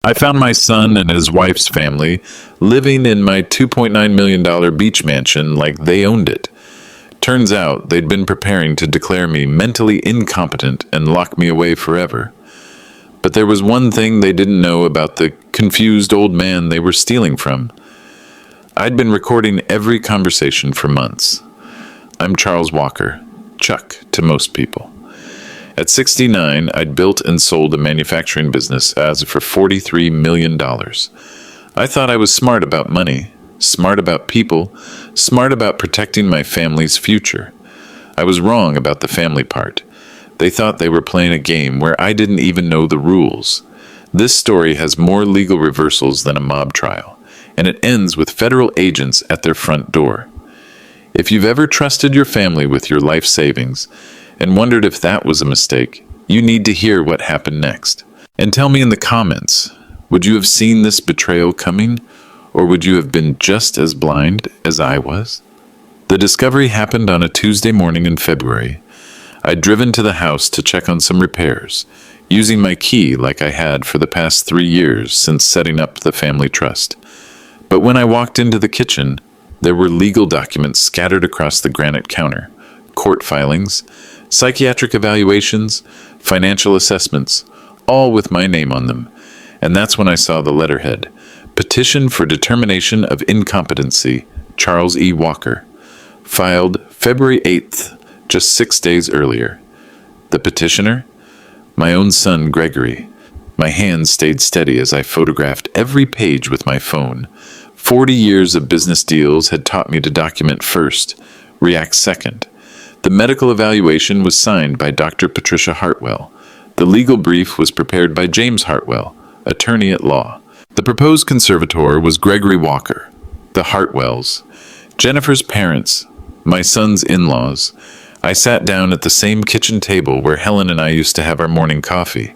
I found my son and his wife's family living in my $2.9 million beach mansion like they owned it. Turns out they'd been preparing to declare me mentally incompetent and lock me away forever. But there was one thing they didn't know about the confused old man they were stealing from. I'd been recording every conversation for months. I'm Charles Walker, Chuck to most people. At 69, I'd built and sold a manufacturing business as for $43 million. I thought I was smart about money, smart about people, smart about protecting my family's future. I was wrong about the family part. They thought they were playing a game where I didn't even know the rules. This story has more legal reversals than a mob trial, and it ends with federal agents at their front door. If you've ever trusted your family with your life savings and wondered if that was a mistake, you need to hear what happened next. And tell me in the comments, would you have seen this betrayal coming, or would you have been just as blind as I was? The discovery happened on a Tuesday morning in February. I'd driven to the house to check on some repairs, using my key like I had for the past 3 years since setting up the family trust. But when I walked into the kitchen, there were legal documents scattered across the granite counter, court filings, psychiatric evaluations, financial assessments, all with my name on them. And that's when I saw the letterhead, Petition for Determination of Incompetency, Charles E. Walker, filed February 8th, just 6 days earlier. The petitioner? My own son, Gregory. My hands stayed steady as I photographed every page with my phone. 40 years of business deals had taught me to document first, react second. The medical evaluation was signed by Dr. Patricia Hartwell. The legal brief was prepared by James Hartwell, attorney at law. The proposed conservator was Gregory Walker, the Hartwells, Jennifer's parents, my son's in-laws. I sat down at the same kitchen table where Helen and I used to have our morning coffee.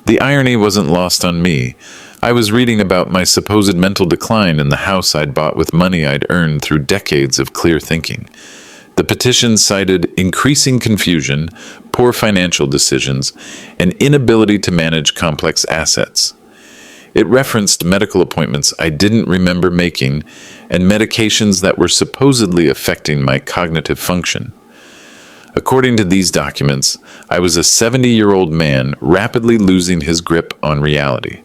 The irony wasn't lost on me. I was reading about my supposed mental decline in the house I'd bought with money I'd earned through decades of clear thinking. The petition cited increasing confusion, poor financial decisions, and inability to manage complex assets. It referenced medical appointments I didn't remember making and medications that were supposedly affecting my cognitive function. According to these documents, I was a 70-year-old man rapidly losing his grip on reality.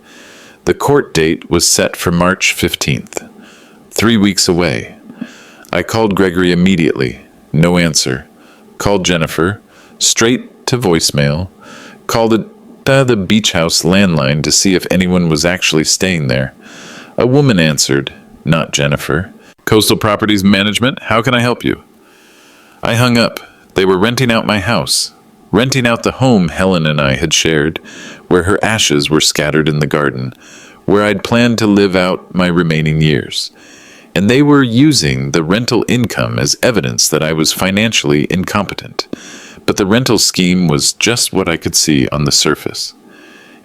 The court date was set for March 15th, 3 weeks away. I called Gregory immediately. No answer. Called Jennifer, straight to voicemail. Called the beach house landline to see if anyone was actually staying there. A woman answered, not Jennifer. Coastal Properties Management, how can I help you? I hung up. They were renting out my house, renting out the home Helen and I had shared, where her ashes were scattered in the garden, where I'd planned to live out my remaining years. And they were using the rental income as evidence that I was financially incompetent. But the rental scheme was just what I could see on the surface.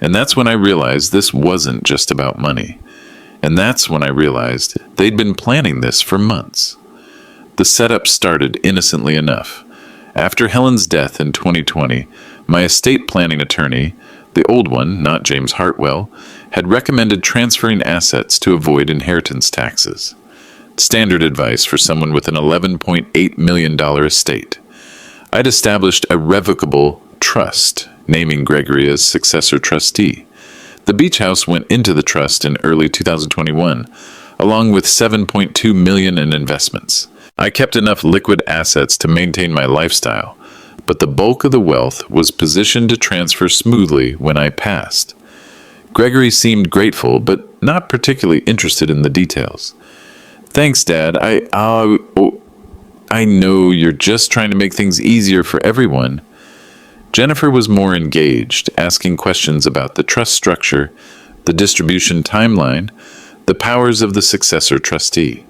And that's when I realized this wasn't just about money. And that's when I realized they'd been planning this for months. The setup started innocently enough. After Helen's death in 2020, my estate planning attorney, the old one, not James Hartwell, had recommended transferring assets to avoid inheritance taxes. Standard advice for someone with an $11.8 million estate. I'd established a revocable trust, naming Gregory as successor trustee. The beach house went into the trust in early 2021, along with $7.2 million in investments. I kept enough liquid assets to maintain my lifestyle, but the bulk of the wealth was positioned to transfer smoothly when I passed. Gregory seemed grateful, but not particularly interested in the details. Thanks, Dad. I know you're just trying to make things easier for everyone. Jennifer was more engaged, asking questions about the trust structure, the distribution timeline, the powers of the successor trustee.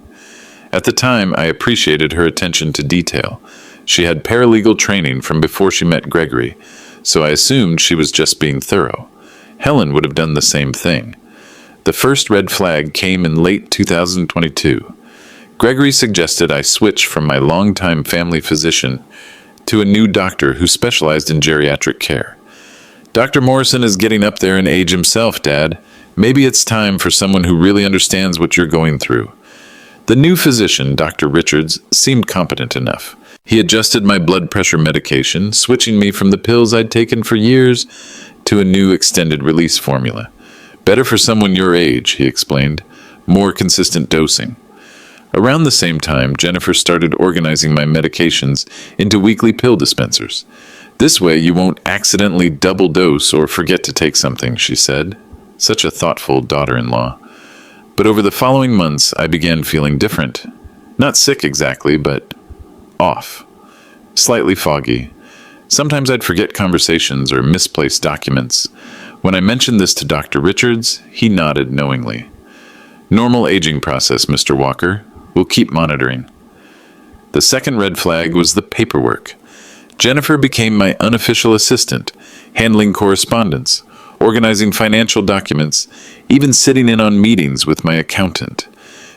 At the time, I appreciated her attention to detail. She had paralegal training from before she met Gregory, so I assumed she was just being thorough. Helen would have done the same thing. The first red flag came in late 2022. Gregory suggested I switch from my longtime family physician to a new doctor who specialized in geriatric care. Dr. Morrison is getting up there in age himself, Dad. Maybe it's time for someone who really understands what you're going through. The new physician, Dr. Richards, seemed competent enough. He adjusted my blood pressure medication, switching me from the pills I'd taken for years to a new extended release formula. Better for someone your age, he explained. More consistent dosing. Around the same time, Jennifer started organizing my medications into weekly pill dispensers. This way you won't accidentally double dose or forget to take something, she said. Such a thoughtful daughter-in-law. But over the following months, I began feeling different. Not sick exactly, but off. Slightly foggy. Sometimes I'd forget conversations or misplace documents. When I mentioned this to Dr. Richards, he nodded knowingly. Normal aging process, Mr. Walker. We'll keep monitoring. The second red flag was the paperwork. Jennifer became my unofficial assistant, handling correspondence, organizing financial documents, even sitting in on meetings with my accountant.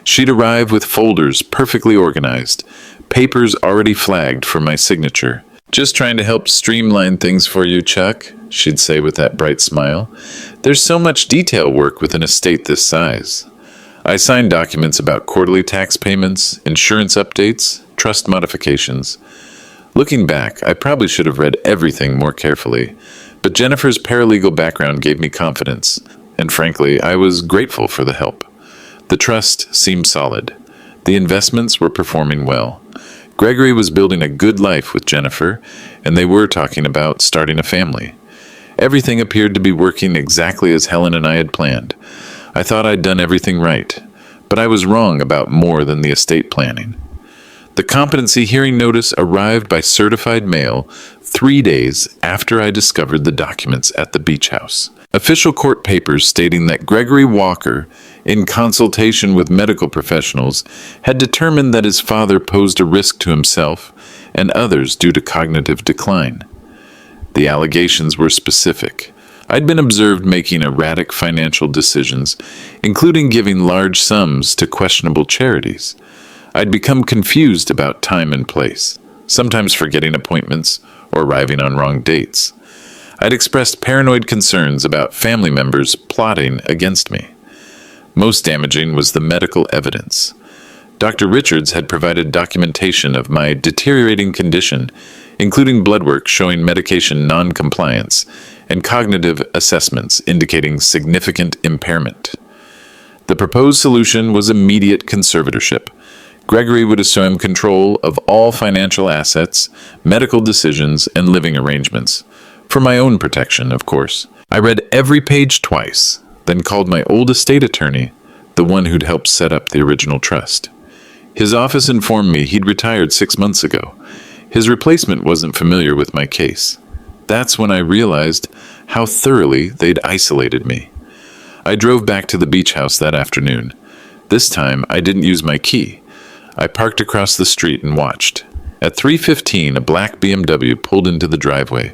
She'd arrive with folders perfectly organized, papers already flagged for my signature. Just trying to help streamline things for you, Chuck, she'd say with that bright smile. There's so much detail work with an estate this size. I signed documents about quarterly tax payments, insurance updates, trust modifications. Looking back, I probably should have read everything more carefully, but Jennifer's paralegal background gave me confidence, and frankly, I was grateful for the help. The trust seemed solid. The investments were performing well. Gregory was building a good life with Jennifer, and they were talking about starting a family. Everything appeared to be working exactly as Helen and I had planned. I thought I'd done everything right, but I was wrong about more than the estate planning. The competency hearing notice arrived by certified mail 3 days after I discovered the documents at the beach house. Official court papers stating that Gregory Walker, in consultation with medical professionals, had determined that his father posed a risk to himself and others due to cognitive decline. The allegations were specific. I'd been observed making erratic financial decisions, including giving large sums to questionable charities. I'd become confused about time and place, sometimes forgetting appointments or arriving on wrong dates. I'd expressed paranoid concerns about family members plotting against me. Most damaging was the medical evidence. Dr. Richards had provided documentation of my deteriorating condition, including blood work showing medication non-compliance and cognitive assessments indicating significant impairment. The proposed solution was immediate conservatorship. Gregory would assume control of all financial assets, medical decisions, and living arrangements. For my own protection, of course. I read every page twice, then called my old estate attorney, the one who'd helped set up the original trust. His office informed me he'd retired 6 months ago. His replacement wasn't familiar with my case. That's when I realized how thoroughly they'd isolated me. I drove back to the beach house that afternoon. This time, I didn't use my key. I parked across the street and watched. At 3:15, a black BMW pulled into the driveway.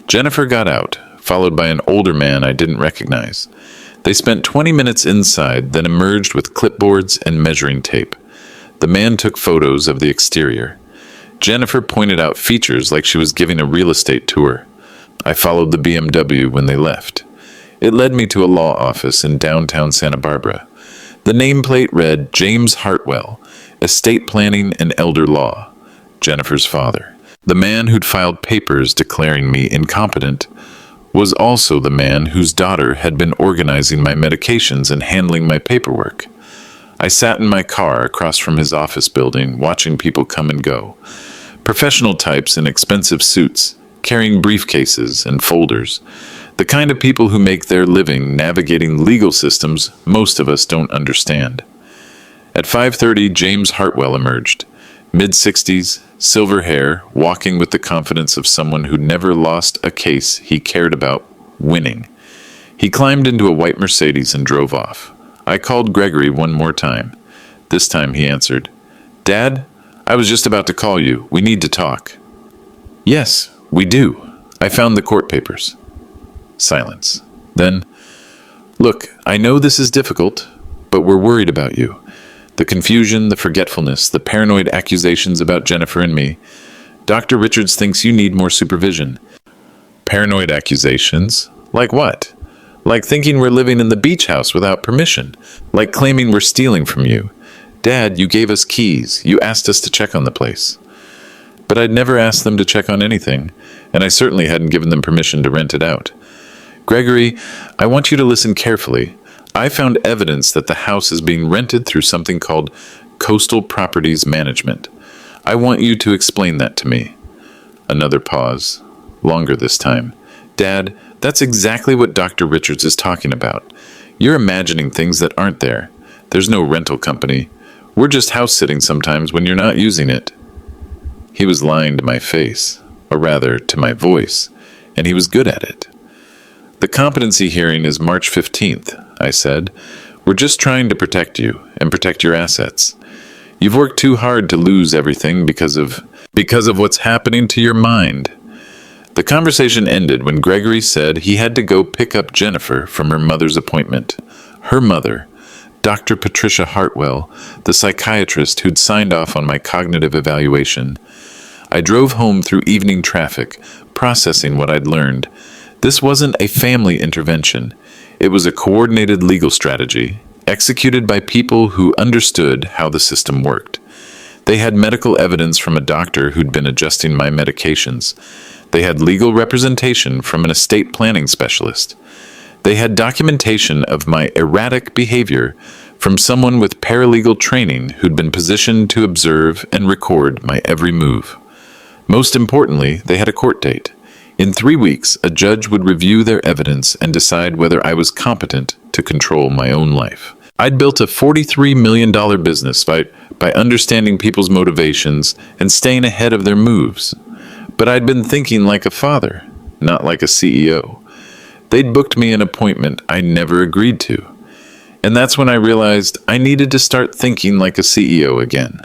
Jennifer got out, followed by an older man I didn't recognize. They spent 20 minutes inside, then emerged with clipboards and measuring tape. The man took photos of the exterior. Jennifer pointed out features like she was giving a real estate tour. I followed the BMW when they left. It led me to a law office in downtown Santa Barbara. The nameplate read James Hartwell, Estate Planning and Elder Law, Jennifer's father. The man who'd filed papers declaring me incompetent was also the man whose daughter had been organizing my medications and handling my paperwork. I sat in my car across from his office building, watching people come and go. Professional types in expensive suits, carrying briefcases and folders. The kind of people who make their living navigating legal systems most of us don't understand. At 5:30, James Hartwell emerged. Mid-60s, silver hair, walking with the confidence of someone who never lost a case he cared about winning. He climbed into a white Mercedes and drove off. I called Gregory one more time. This time he answered, "Dad, I was just about to call you. We need to talk." "Yes, we do. I found the court papers." Silence. Then, "Look, I know this is difficult, but we're worried about you. The confusion, the forgetfulness, the paranoid accusations about Jennifer and me. Dr. Richards thinks you need more supervision." "Paranoid accusations? Like what?" Like thinking we're living in the beach house without permission. Like claiming we're stealing from you. Dad, you gave us keys. You asked us to check on the place. But I'd never asked them to check on anything, and I certainly hadn't given them permission to rent it out. Gregory, I want you to listen carefully. I found evidence that the house is being rented through something called Coastal Properties Management. I want you to explain that to me. Another pause. Longer this time. Dad, that's exactly what Dr. Richards is talking about. You're imagining things that aren't there. There's no rental company. We're just house sitting sometimes when you're not using it. He was lying to my face, or rather, to my voice, and he was good at it. The competency hearing is March 15th, I said. We're just trying to protect you and protect your assets. You've worked too hard to lose everything because of what's happening to your mind. The conversation ended when Gregory said he had to go pick up Jennifer from her mother's appointment. Her mother, Dr. Patricia Hartwell, the psychiatrist who'd signed off on my cognitive evaluation. I drove home through evening traffic, processing what I'd learned. This wasn't a family intervention. It was a coordinated legal strategy, executed by people who understood how the system worked. They had medical evidence from a doctor who'd been adjusting my medications. They had legal representation from an estate planning specialist. They had documentation of my erratic behavior from someone with paralegal training who'd been positioned to observe and record my every move. Most importantly, they had a court date. In 3 weeks, a judge would review their evidence and decide whether I was competent to control my own life. I'd built a $43 million business by understanding people's motivations and staying ahead of their moves. But I'd been thinking like a father, not like a CEO. They'd booked me an appointment I never agreed to. And that's when I realized I needed to start thinking like a CEO again.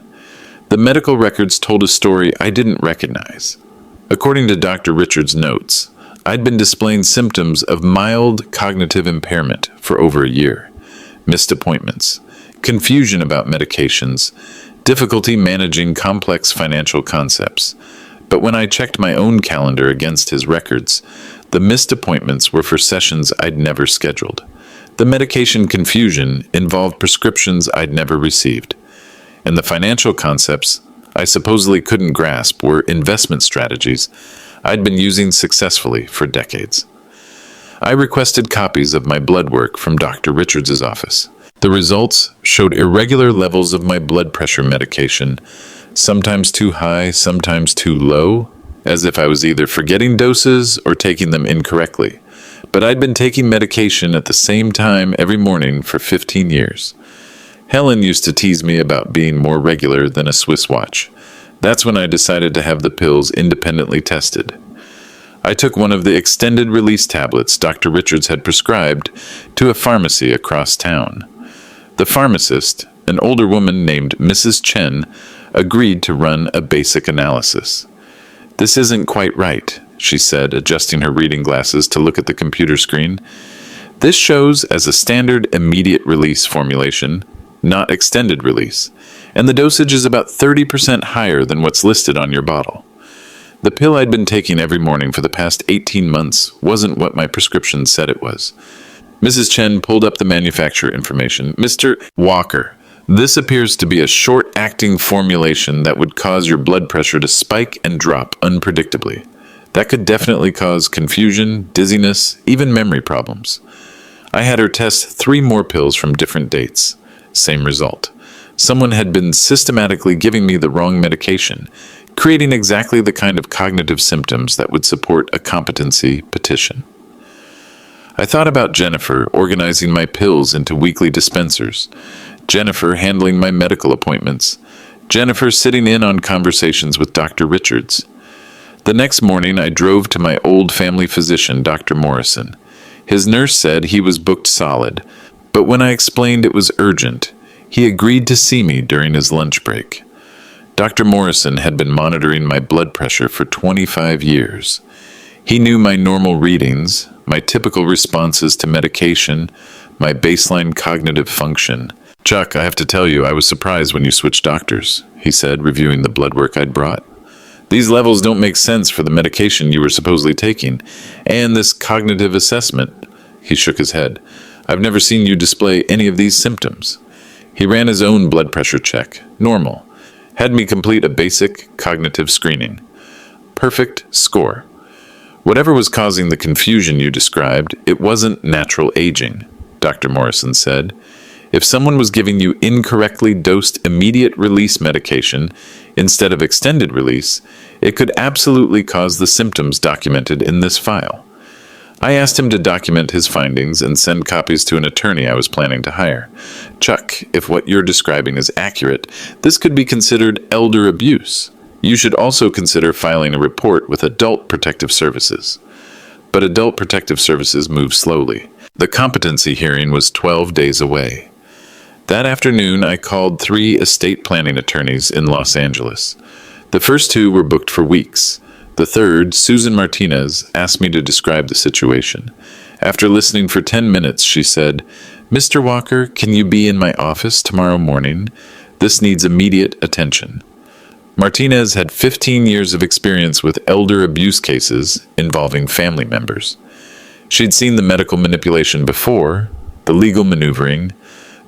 The medical records told a story I didn't recognize. According to Dr. Richards' notes, I'd been displaying symptoms of mild cognitive impairment for over a year. Missed appointments, confusion about medications, difficulty managing complex financial concepts. But when I checked my own calendar against his records, the missed appointments were for sessions I'd never scheduled. The medication confusion involved prescriptions I'd never received. And the financial concepts I supposedly couldn't grasp were investment strategies I'd been using successfully for decades. I requested copies of my blood work from Dr. Richards' office. The results showed irregular levels of my blood pressure medication, sometimes too high, sometimes too low, as if I was either forgetting doses or taking them incorrectly. But I'd been taking medication at the same time every morning for 15 years. Helen used to tease me about being more regular than a Swiss watch. That's when I decided to have the pills independently tested. I took one of the extended release tablets Dr. Richards had prescribed to a pharmacy across town. The pharmacist, an older woman named Mrs. Chen, agreed to run a basic analysis. "This isn't quite right," she said, adjusting her reading glasses to look at the computer screen. "This shows as a standard immediate release formulation, not extended release, and the dosage is about 30% higher than what's listed on your bottle. The pill I'd been taking every morning for the past 18 months wasn't what my prescription said it was." Mrs. Chen pulled up the manufacturer information. "Mr. Walker, this appears to be a short-acting formulation that would cause your blood pressure to spike and drop unpredictably. That could definitely cause confusion, dizziness, even memory problems." I had her test 3 more pills from different dates. Same result. Someone had been systematically giving me the wrong medication, creating exactly the kind of cognitive symptoms that would support a competency petition. I thought about Jennifer organizing my pills into weekly dispensers, Jennifer handling my medical appointments, Jennifer sitting in on conversations with Dr. Richards. The next morning, I drove to my old family physician, Dr. Morrison. His nurse said he was booked solid, but when I explained it was urgent, he agreed to see me during his lunch break. Dr. Morrison had been monitoring my blood pressure for 25 years. He knew my normal readings, my typical responses to medication, my baseline cognitive function. "Chuck, I have to tell you, I was surprised when you switched doctors," he said, reviewing the blood work I'd brought. "These levels don't make sense for the medication you were supposedly taking, and this cognitive assessment. He shook his head. "I've never seen you display any of these symptoms." He ran his own blood pressure check. Normal. Had me complete a basic cognitive screening. Perfect score. "Whatever was causing the confusion you described, it wasn't natural aging," Dr. Morrison said. "If someone was giving you incorrectly dosed immediate release medication instead of extended release, it could absolutely cause the symptoms documented in this file." I asked him to document his findings and send copies to an attorney I was planning to hire. "Chuck, if what you're describing is accurate, this could be considered elder abuse. You should also consider filing a report with Adult Protective Services." But Adult Protective Services moved slowly. The competency hearing was 12 days away. That afternoon, I called 3 estate planning attorneys in Los Angeles. The first 2 were booked for weeks. The third, Susan Martinez, asked me to describe the situation. After listening for 10 minutes, she said, "Mr. Walker, can you be in my office tomorrow morning? This needs immediate attention." Martinez had 15 years of experience with elder abuse cases involving family members. She'd seen the medical manipulation before, the legal maneuvering,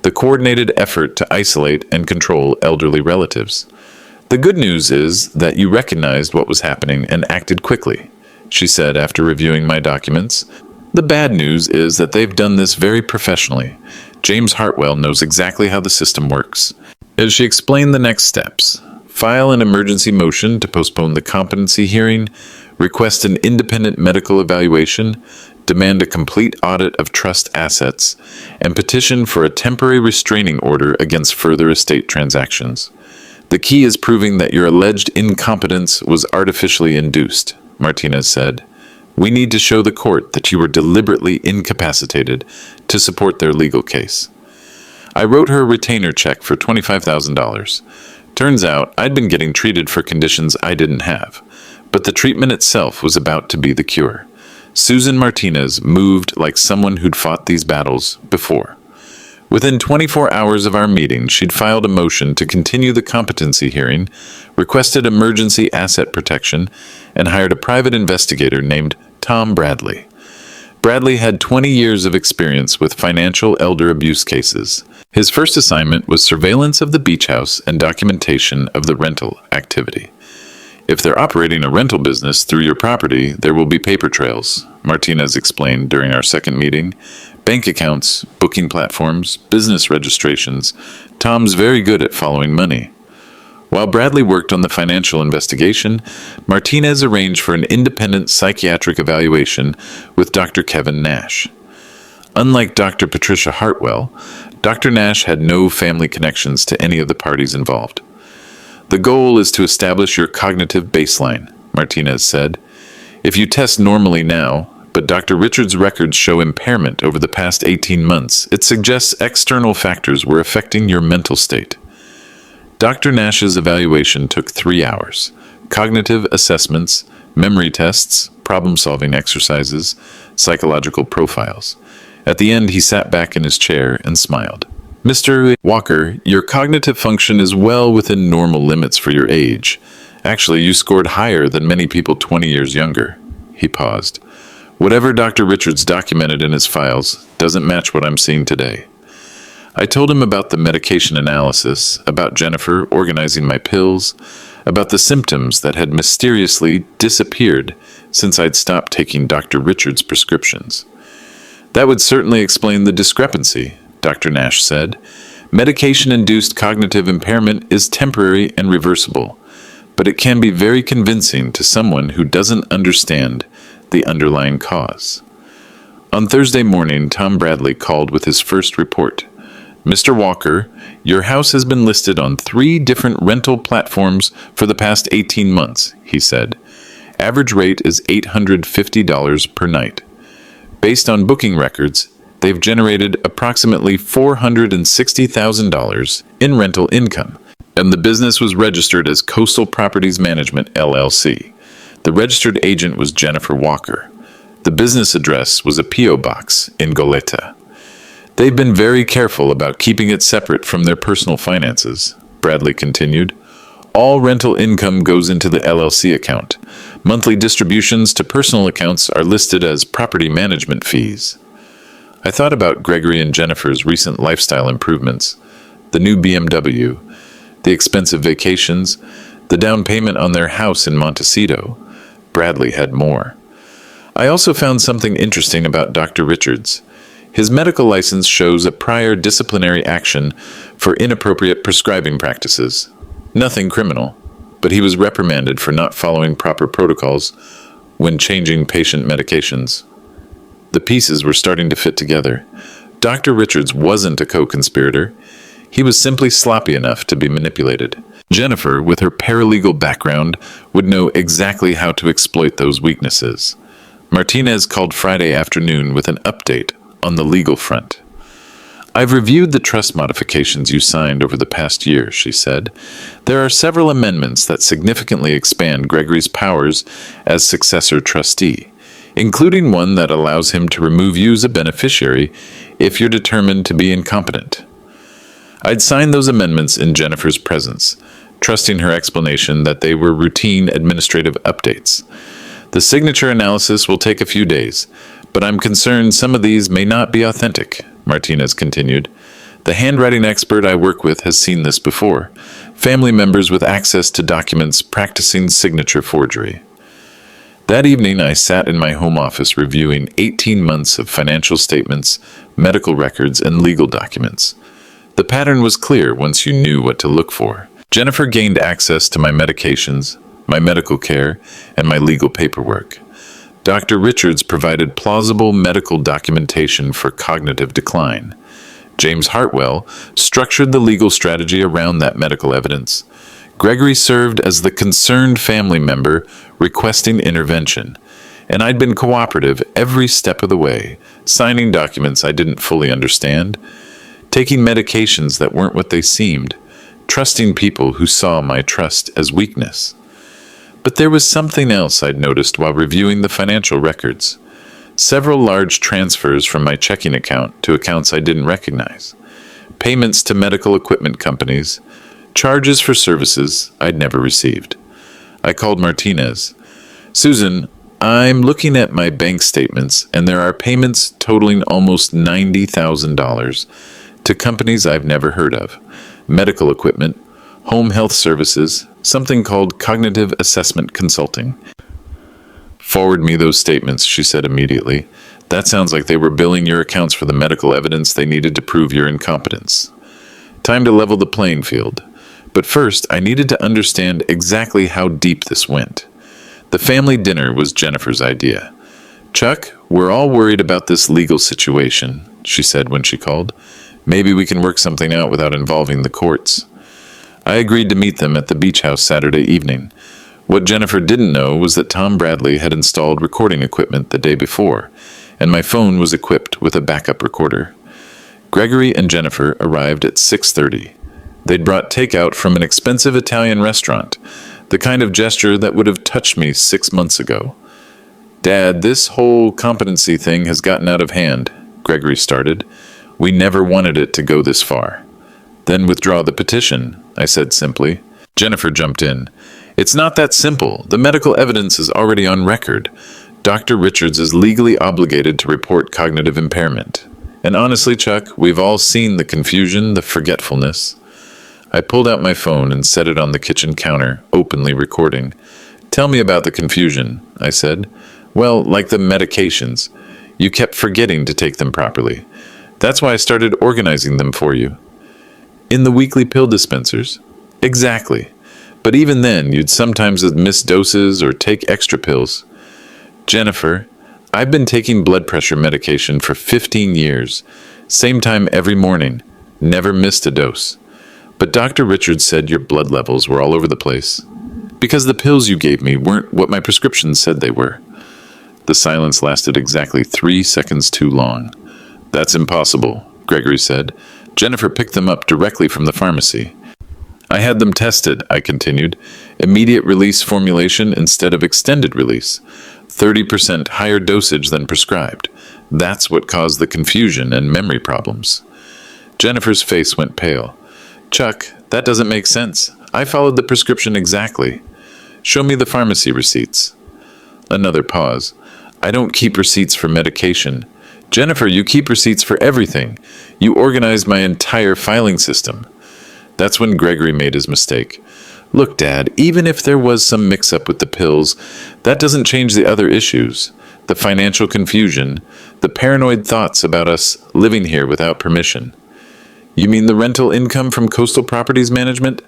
the coordinated effort to isolate and control elderly relatives. "The good news is that you recognized what was happening and acted quickly," she said after reviewing my documents. "The bad news is that they've done this very professionally. James Hartwell knows exactly how the system works." As she explained the next steps, file an emergency motion to postpone the competency hearing, request an independent medical evaluation, demand a complete audit of trust assets, and petition for a temporary restraining order against further estate transactions. "The key is proving that your alleged incompetence was artificially induced," Martinez said. "We need to show the court that you were deliberately incapacitated to support their legal case." I wrote her a retainer check for $25,000. Turns out I'd been getting treated for conditions I didn't have, but the treatment itself was about to be the cure. Susan Martinez moved like someone who'd fought these battles before. Within 24 hours of our meeting, she'd filed a motion to continue the competency hearing, requested emergency asset protection, and hired a private investigator named Tom Bradley. Bradley had 20 years of experience with financial elder abuse cases. His first assignment was surveillance of the beach house and documentation of the rental activity. "If they're operating a rental business through your property, there will be paper trails," Martinez explained during our second meeting. "Bank accounts, booking platforms, business registrations. Tom's very good at following money." While Bradley worked on the financial investigation, Martinez arranged for an independent psychiatric evaluation with Dr. Kevin Nash. Unlike Dr. Patricia Hartwell, Dr. Nash had no family connections to any of the parties involved. "The goal is to establish your cognitive baseline," Martinez said. "If you test normally now, but Dr. Richards' records show impairment over the past 18 months, it suggests external factors were affecting your mental state." Dr. Nash's evaluation took 3 hours. Cognitive assessments, memory tests, problem-solving exercises, psychological profiles. At the end, he sat back in his chair and smiled. "Mr. Walker, your cognitive function is well within normal limits for your age. Actually, you scored higher than many people 20 years younger." He paused. "Whatever Dr. Richards documented in his files doesn't match what I'm seeing today." I told him about the medication analysis, about Jennifer organizing my pills, about the symptoms that had mysteriously disappeared since I'd stopped taking Dr. Richards' prescriptions. "That would certainly explain the discrepancy," Dr. Nash said. "Medication-induced cognitive impairment is temporary and reversible, but it can be very convincing to someone who doesn't understand the underlying cause." On Thursday morning, Tom Bradley called with his first report. "Mr. Walker, your house has been listed on 3 different rental platforms for the past 18 months, he said. Average rate is $850 per night. Based on booking records, they've generated approximately $460,000 in rental income, and the business was registered as Coastal Properties Management, LLC. The registered agent was Jennifer Walker. The business address was a P.O. box in Goleta. They've been very careful about keeping it separate from their personal finances," Bradley continued. "All rental income goes into the LLC account. Monthly distributions to personal accounts are listed as property management fees." I thought about Gregory and Jennifer's recent lifestyle improvements, the new BMW, the expensive vacations, the down payment on their house in Montecito. Bradley had more. I also found something interesting about Dr. Richards. His medical license shows a prior disciplinary action for inappropriate prescribing practices. Nothing criminal, but he was reprimanded for not following proper protocols when changing patient medications. The pieces were starting to fit together. Dr. Richards wasn't a co-conspirator. He was simply sloppy enough to be manipulated. Jennifer, with her paralegal background, would know exactly how to exploit those weaknesses. Martinez called Friday afternoon with an update on the legal front. "I've reviewed the trust modifications you signed over the past year," she said. "There are several amendments that significantly expand Gregory's powers as successor trustee, including one that allows him to remove you as a beneficiary if you're determined to be incompetent." I'd signed those amendments in Jennifer's presence, trusting her explanation that they were routine administrative updates. "The signature analysis will take a few days, but I'm concerned some of these may not be authentic," Martinez continued. "The handwriting expert I work with has seen this before. Family members with access to documents practicing signature forgery." That evening, I sat in my home office reviewing 18 months of financial statements, medical records, and legal documents. The pattern was clear once you knew what to look for. Jennifer gained access to my medications, my medical care, and my legal paperwork. Dr. Richards provided plausible medical documentation for cognitive decline. James Hartwell structured the legal strategy around that medical evidence. Gregory served as the concerned family member requesting intervention, and I'd been cooperative every step of the way, signing documents I didn't fully understand, taking medications that weren't what they seemed, trusting people who saw my trust as weakness. But there was something else I'd noticed while reviewing the financial records. Several large transfers from my checking account to accounts I didn't recognize. Payments to medical equipment companies, charges for services I'd never received. I called Martinez. "Susan, I'm looking at my bank statements, and there are payments totaling almost $90,000 to companies I've never heard of. Medical equipment, home health services, something called cognitive assessment consulting." "Forward me those statements," she said immediately. "That sounds like they were billing your accounts for the medical evidence they needed to prove your incompetence. Time to level the playing field. But first, I needed to understand exactly how deep this went." The family dinner was Jennifer's idea. "Chuck, we're all worried about this legal situation," she said when she called. "Maybe we can work something out without involving the courts." I agreed to meet them at the beach house Saturday evening. What Jennifer didn't know was that Tom Bradley had installed recording equipment the day before, and my phone was equipped with a backup recorder. Gregory and Jennifer arrived at 6:30. They'd brought takeout from an expensive Italian restaurant, the kind of gesture that would have touched me 6 months ago. "Dad, this whole competency thing has gotten out of hand," Gregory started. "We never wanted it to go this far." "Then withdraw the petition," I said simply. Jennifer jumped in. "It's not that simple. The medical evidence is already on record. Dr. Richards is legally obligated to report cognitive impairment. And honestly, Chuck, we've all seen the confusion, the forgetfulness." I pulled out my phone and set it on the kitchen counter, openly recording. "Tell me about the confusion," I said. "Well, like the medications. You kept forgetting to take them properly. That's why I started organizing them for you." "In the weekly pill dispensers?" "Exactly. But even then, you'd sometimes miss doses or take extra pills." "Jennifer, I've been taking blood pressure medication for 15 years. Same time every morning. Never missed a dose. But Dr. Richards said your blood levels were all over the place. Because the pills you gave me weren't what my prescription said they were." The silence lasted exactly 3 seconds too long. "That's impossible," Gregory said. "Jennifer picked them up directly from the pharmacy." "I had them tested," I continued. "Immediate release formulation instead of extended release. 30% higher dosage than prescribed. That's what caused the confusion and memory problems." Jennifer's face went pale. "Chuck, that doesn't make sense. I followed the prescription exactly. Show me the pharmacy receipts." Another pause. "I don't keep receipts for medication. Jennifer, you keep receipts for everything. You organized my entire filing system. That's when Gregory made his mistake. Look, Dad, even if there was some mix-up with the pills, that doesn't change the other issues. The financial confusion, the paranoid thoughts about us living here without permission. You mean the rental income from coastal properties management?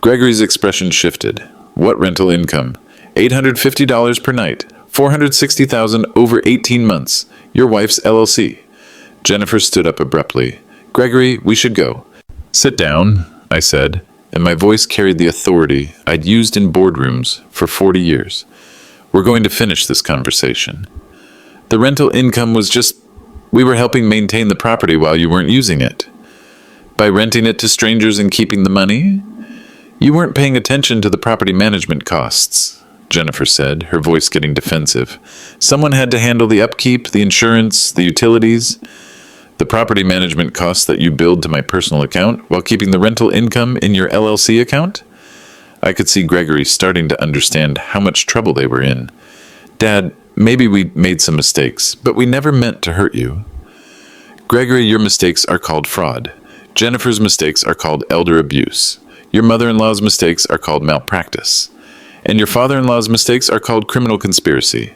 Gregory's expression shifted. What rental income? $850 per night. $460,000 over 18 months. Your wife's LLC. Jennifer stood up abruptly. Gregory, we should go. Sit down, I said, and my voice carried the authority I'd used in boardrooms for 40 years. We're going to finish this conversation. The rental income was just, we were helping maintain the property while you weren't using it. By renting it to strangers and keeping the money? You weren't paying attention to the property management costs, Jennifer said, her voice getting defensive. Someone had to handle the upkeep, the insurance, the utilities, the property management costs that you billed to my personal account while keeping the rental income in your LLC account? I could see Gregory starting to understand how much trouble they were in. Dad, maybe we made some mistakes, but we never meant to hurt you. Gregory, your mistakes are called fraud. Jennifer's mistakes are called elder abuse. Your mother-in-law's mistakes are called malpractice. And your father-in-law's mistakes are called criminal conspiracy.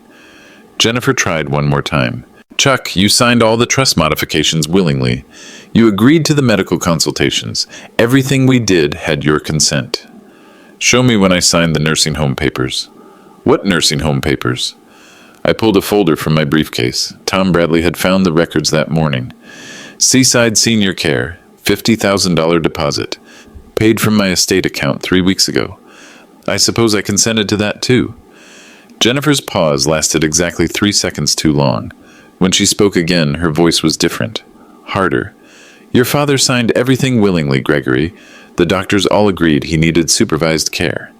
Jennifer tried one more time. Chuck, you signed all the trust modifications willingly. You agreed to the medical consultations. Everything we did had your consent. Show me when I signed the nursing home papers. What nursing home papers? I pulled a folder from my briefcase. Tom Bradley had found the records that morning. Seaside Senior Care, $50,000 deposit. Paid from my estate account 3 weeks ago. I suppose I consented to that too. Jennifer's pause lasted exactly 3 seconds too long. When she spoke again, her voice was different, harder. Your father signed everything willingly, Gregory. The doctors all agreed he needed supervised care.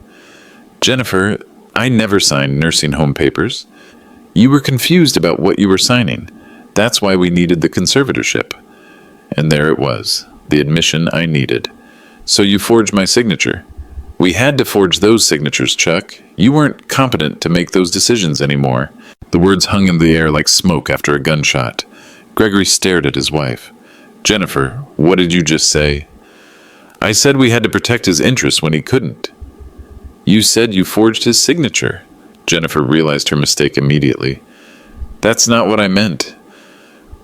Jennifer, I never signed nursing home papers. You were confused about what you were signing. That's why we needed the conservatorship. And there it was, the admission I needed. So you forged my signature. We had to forge those signatures, Chuck. You weren't competent to make those decisions anymore. The words hung in the air like smoke after a gunshot. Gregory stared at his wife. Jennifer, what did you just say? I said we had to protect his interests when he couldn't. You said you forged his signature. Jennifer realized her mistake immediately. That's not what I meant.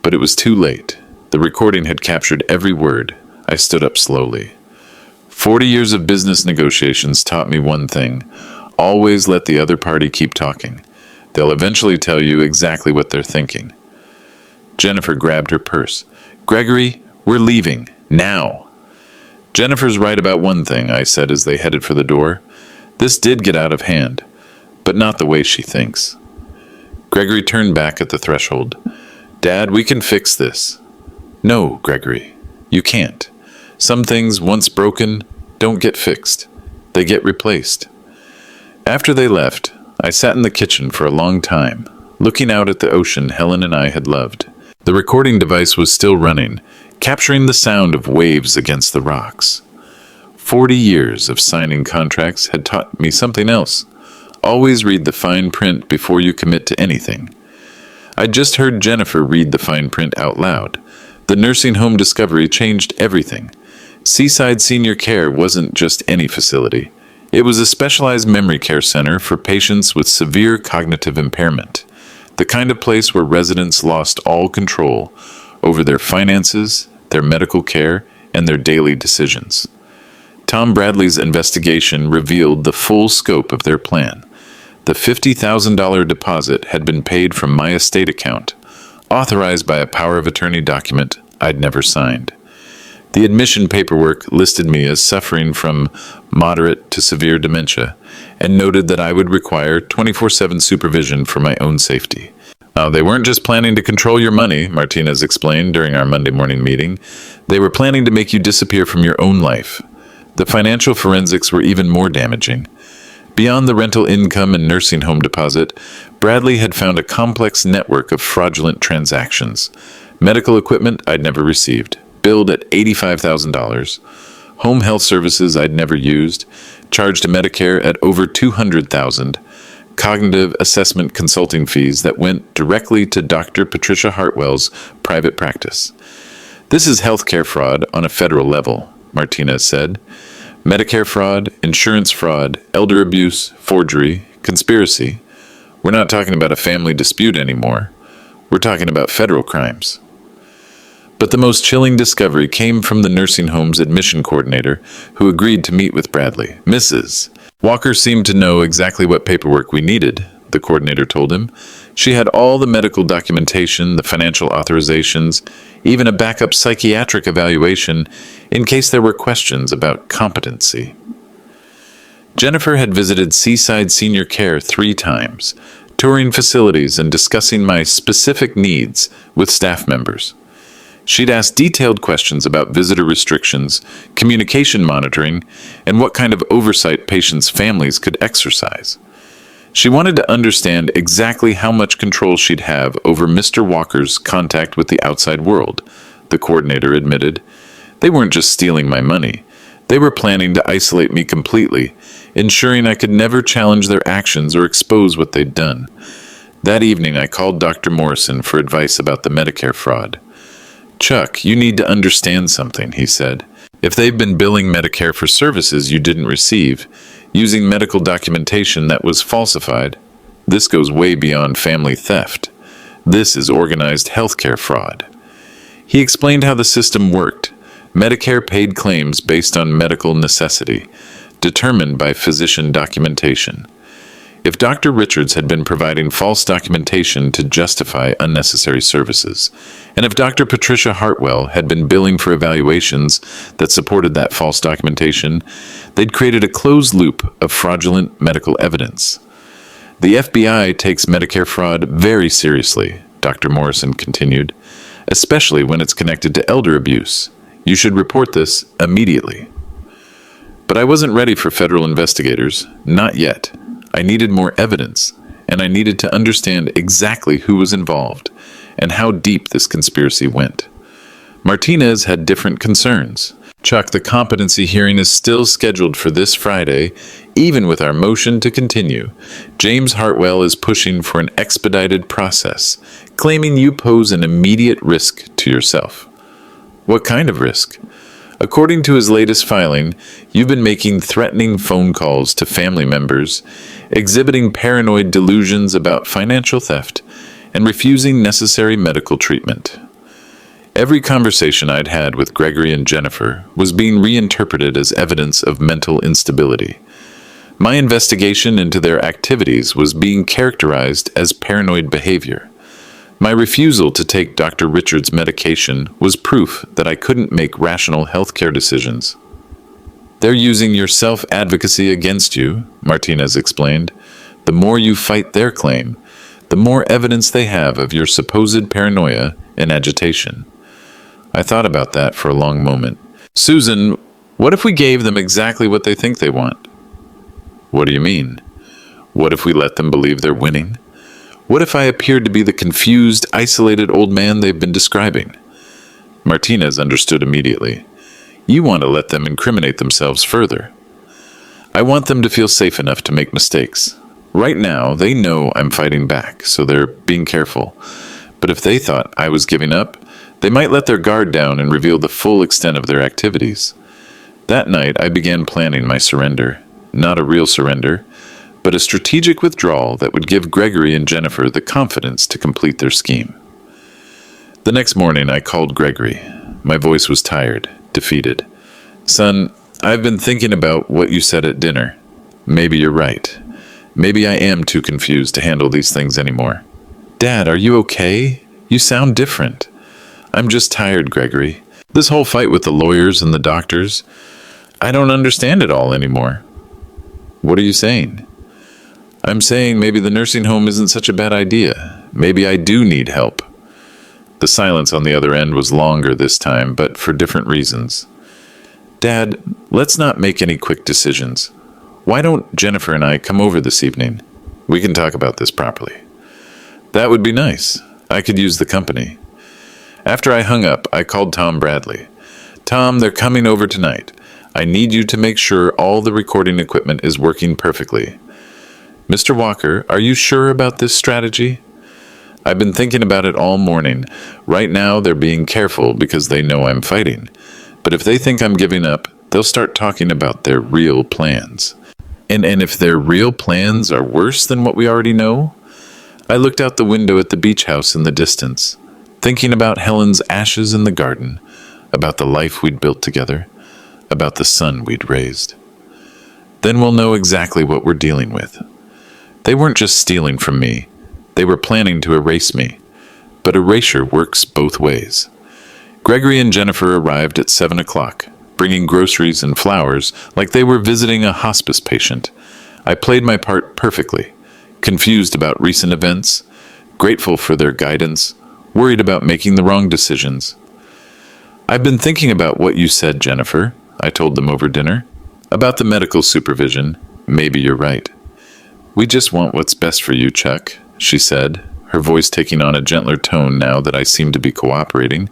But it was too late. The recording had captured every word. I stood up slowly. 40 years of business negotiations taught me one thing. Always let the other party keep talking. They'll eventually tell you exactly what they're thinking. Jennifer grabbed her purse. Gregory, we're leaving. Now. Jennifer's right about one thing, I said as they headed for the door. This did get out of hand, but not the way she thinks. Gregory turned back at the threshold. Dad, we can fix this. No, Gregory, you can't. Some things, once broken, don't get fixed. They get replaced. After they left, I sat in the kitchen for a long time, looking out at the ocean Helen and I had loved. The recording device was still running, capturing the sound of waves against the rocks. 40 years of signing contracts had taught me something else. Always read the fine print before you commit to anything. I'd just heard Jennifer read the fine print out loud. The nursing home discovery changed everything. Seaside Senior Care wasn't just any facility. It was a specialized memory care center for patients with severe cognitive impairment, the kind of place where residents lost all control over their finances, their medical care, and their daily decisions. Tom Bradley's investigation revealed the full scope of their plan. The $50,000 deposit had been paid from my estate account, authorized by a power of attorney document I'd never signed. The admission paperwork listed me as suffering from moderate to severe dementia and noted that I would require 24/7 supervision for my own safety. They weren't just planning to control your money, Martinez explained during our Monday morning meeting. They were planning to make you disappear from your own life. The financial forensics were even more damaging. Beyond the rental income and nursing home deposit, Bradley had found a complex network of fraudulent transactions. Medical equipment I'd never received, billed at $85,000. Home health services I'd never used, charged to Medicare at over $200,000. cognitive assessment consulting fees that went directly to Dr. Patricia Hartwell's private practice. This is healthcare fraud on a federal level, Martinez said. Medicare fraud, insurance fraud, elder abuse, forgery, conspiracy. We're not talking about a family dispute anymore. We're talking about federal crimes. But the most chilling discovery came from the nursing home's admission coordinator, who agreed to meet with Bradley. Mrs. Walker seemed to know exactly what paperwork we needed, the coordinator told him. She had all the medical documentation, the financial authorizations, even a backup psychiatric evaluation in case there were questions about competency. Jennifer had visited Seaside Senior Care 3 times, touring facilities and discussing my specific needs with staff members. She'd asked detailed questions about visitor restrictions, communication monitoring, and what kind of oversight patients' families could exercise. She wanted to understand exactly how much control she'd have over Mr. Walker's contact with the outside world, the coordinator admitted. They weren't just stealing my money. They were planning to isolate me completely, ensuring I could never challenge their actions or expose what they'd done. That evening, I called Dr. Morrison for advice about the Medicare fraud. Chuck, you need to understand something, he said. If they've been billing Medicare for services you didn't receive, using medical documentation that was falsified, this goes way beyond family theft. This is organized healthcare fraud. He explained how the system worked. Medicare paid claims based on medical necessity, determined by physician documentation. If Dr. Richards had been providing false documentation to justify unnecessary services, and if Dr. Patricia Hartwell had been billing for evaluations that supported that false documentation, they'd created a closed loop of fraudulent medical evidence. The FBI takes Medicare fraud very seriously, Dr. Morrison continued, especially when it's connected to elder abuse. You should report this immediately. But I wasn't ready for federal investigators, not yet. I needed more evidence, and I needed to understand exactly who was involved and how deep this conspiracy went. Martinez had different concerns. Chuck, the competency hearing is still scheduled for this Friday, even with our motion to continue. James Hartwell is pushing for an expedited process, claiming you pose an immediate risk to yourself. What kind of risk? According to his latest filing, you've been making threatening phone calls to family members, exhibiting paranoid delusions about financial theft, and refusing necessary medical treatment. Every conversation I'd had with Gregory and Jennifer was being reinterpreted as evidence of mental instability. My investigation into their activities was being characterized as paranoid behavior. My refusal to take Dr. Richards' medication was proof that I couldn't make rational healthcare decisions. They're using your self-advocacy against you, Martinez explained. The more you fight their claim, the more evidence they have of your supposed paranoia and agitation. I thought about that for a long moment. Susan, what if we gave them exactly what they think they want? What do you mean? What if we let them believe they're winning? What if I appeared to be the confused, isolated old man they've been describing? Martinez understood immediately. You want to let them incriminate themselves further. I want them to feel safe enough to make mistakes. Right now, they know I'm fighting back, so they're being careful. But if they thought I was giving up, they might let their guard down and reveal the full extent of their activities. That night, I began planning my surrender. Not a real surrender, but a strategic withdrawal that would give Gregory and Jennifer the confidence to complete their scheme. The next morning, I called Gregory. My voice was tired, defeated. Son, I've been thinking about what you said at dinner. Maybe you're right. Maybe I am too confused to handle these things anymore. Dad, are you okay? You sound different. I'm just tired, Gregory. This whole fight with the lawyers and the doctors, I don't understand it all anymore. What are you saying? I'm saying maybe the nursing home isn't such a bad idea. Maybe I do need help. The silence on the other end was longer this time, but for different reasons. Dad, let's not make any quick decisions. Why don't Jennifer and I come over this evening? We can talk about this properly. That would be nice. I could use the company. After I hung up, I called Tom Bradley. Tom, they're coming over tonight. I need you to make sure all the recording equipment is working perfectly. Mr. Walker, are you sure about this strategy? I've been thinking about it all morning. Right now, they're being careful because they know I'm fighting. But if they think I'm giving up, they'll start talking about their real plans. And if their real plans are worse than what we already know? I looked out the window at the beach house in the distance, thinking about Helen's ashes in the garden, about the life we'd built together, about the son we'd raised. Then we'll know exactly what we're dealing with. They weren't just stealing from me. They were planning to erase me. But erasure works both ways. Gregory and Jennifer arrived at 7 o'clock, bringing groceries and flowers like they were visiting a hospice patient. I played my part perfectly, confused about recent events, grateful for their guidance, worried about making the wrong decisions. I've been thinking about what you said, Jennifer, I told them over dinner. About the medical supervision, maybe you're right. We just want what's best for you, Chuck, she said, her voice taking on a gentler tone now that I seemed to be cooperating.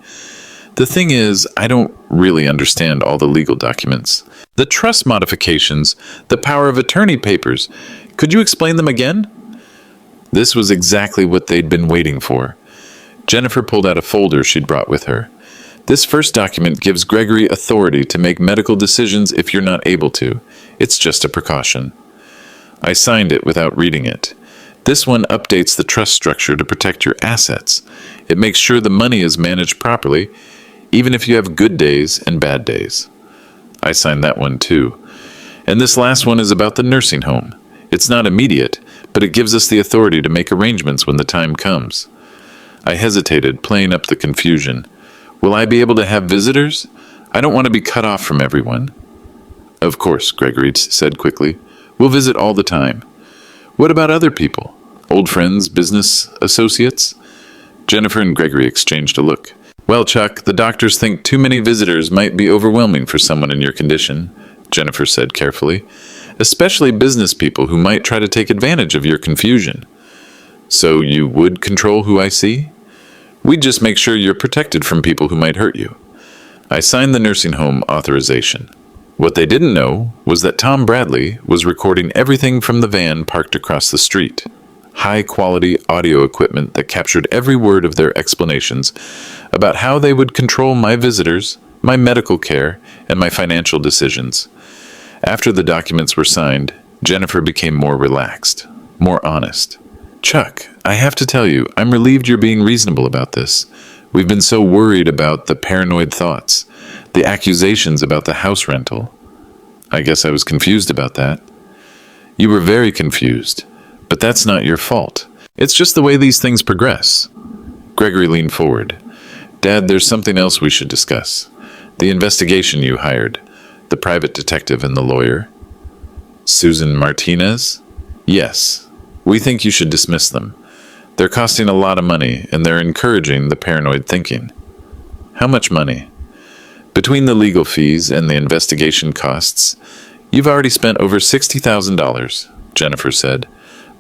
The thing is, I don't really understand all the legal documents. The trust modifications, the power of attorney papers. Could you explain them again? This was exactly what they'd been waiting for. Jennifer pulled out a folder she'd brought with her. This first document gives Gregory authority to make medical decisions if you're not able to. It's just a precaution. I signed it without reading it. This one updates the trust structure to protect your assets. It makes sure the money is managed properly, even if you have good days and bad days. I signed that one too. And this last one is about the nursing home. It's not immediate, but it gives us the authority to make arrangements when the time comes. I hesitated, playing up the confusion. Will I be able to have visitors? I don't want to be cut off from everyone. Of course, Gregory said quickly. We'll visit all the time. What about other people? Old friends, business associates? Jennifer and Gregory exchanged a look. Well, Chuck, the doctors think too many visitors might be overwhelming for someone in your condition, Jennifer said carefully, especially business people who might try to take advantage of your confusion. So you would control who I see? We'd just make sure you're protected from people who might hurt you. I signed the nursing home authorization. What they didn't know was that Tom Bradley was recording everything from the van parked across the street. High-quality audio equipment that captured every word of their explanations about how they would control my visitors, my medical care, and my financial decisions. After the documents were signed, Jennifer became more relaxed, more honest. Chuck, I have to tell you, I'm relieved you're being reasonable about this. We've been so worried about the paranoid thoughts, the accusations about the house rental. I guess I was confused about that. You were very confused, but that's not your fault. It's just the way these things progress. Gregory leaned forward. Dad, there's something else we should discuss. The investigation you hired, the private detective and the lawyer. Susan Martinez? Yes. We think you should dismiss them. They're costing a lot of money, and they're encouraging the paranoid thinking. How much money? Between the legal fees and the investigation costs, you've already spent over $60,000, Jennifer said.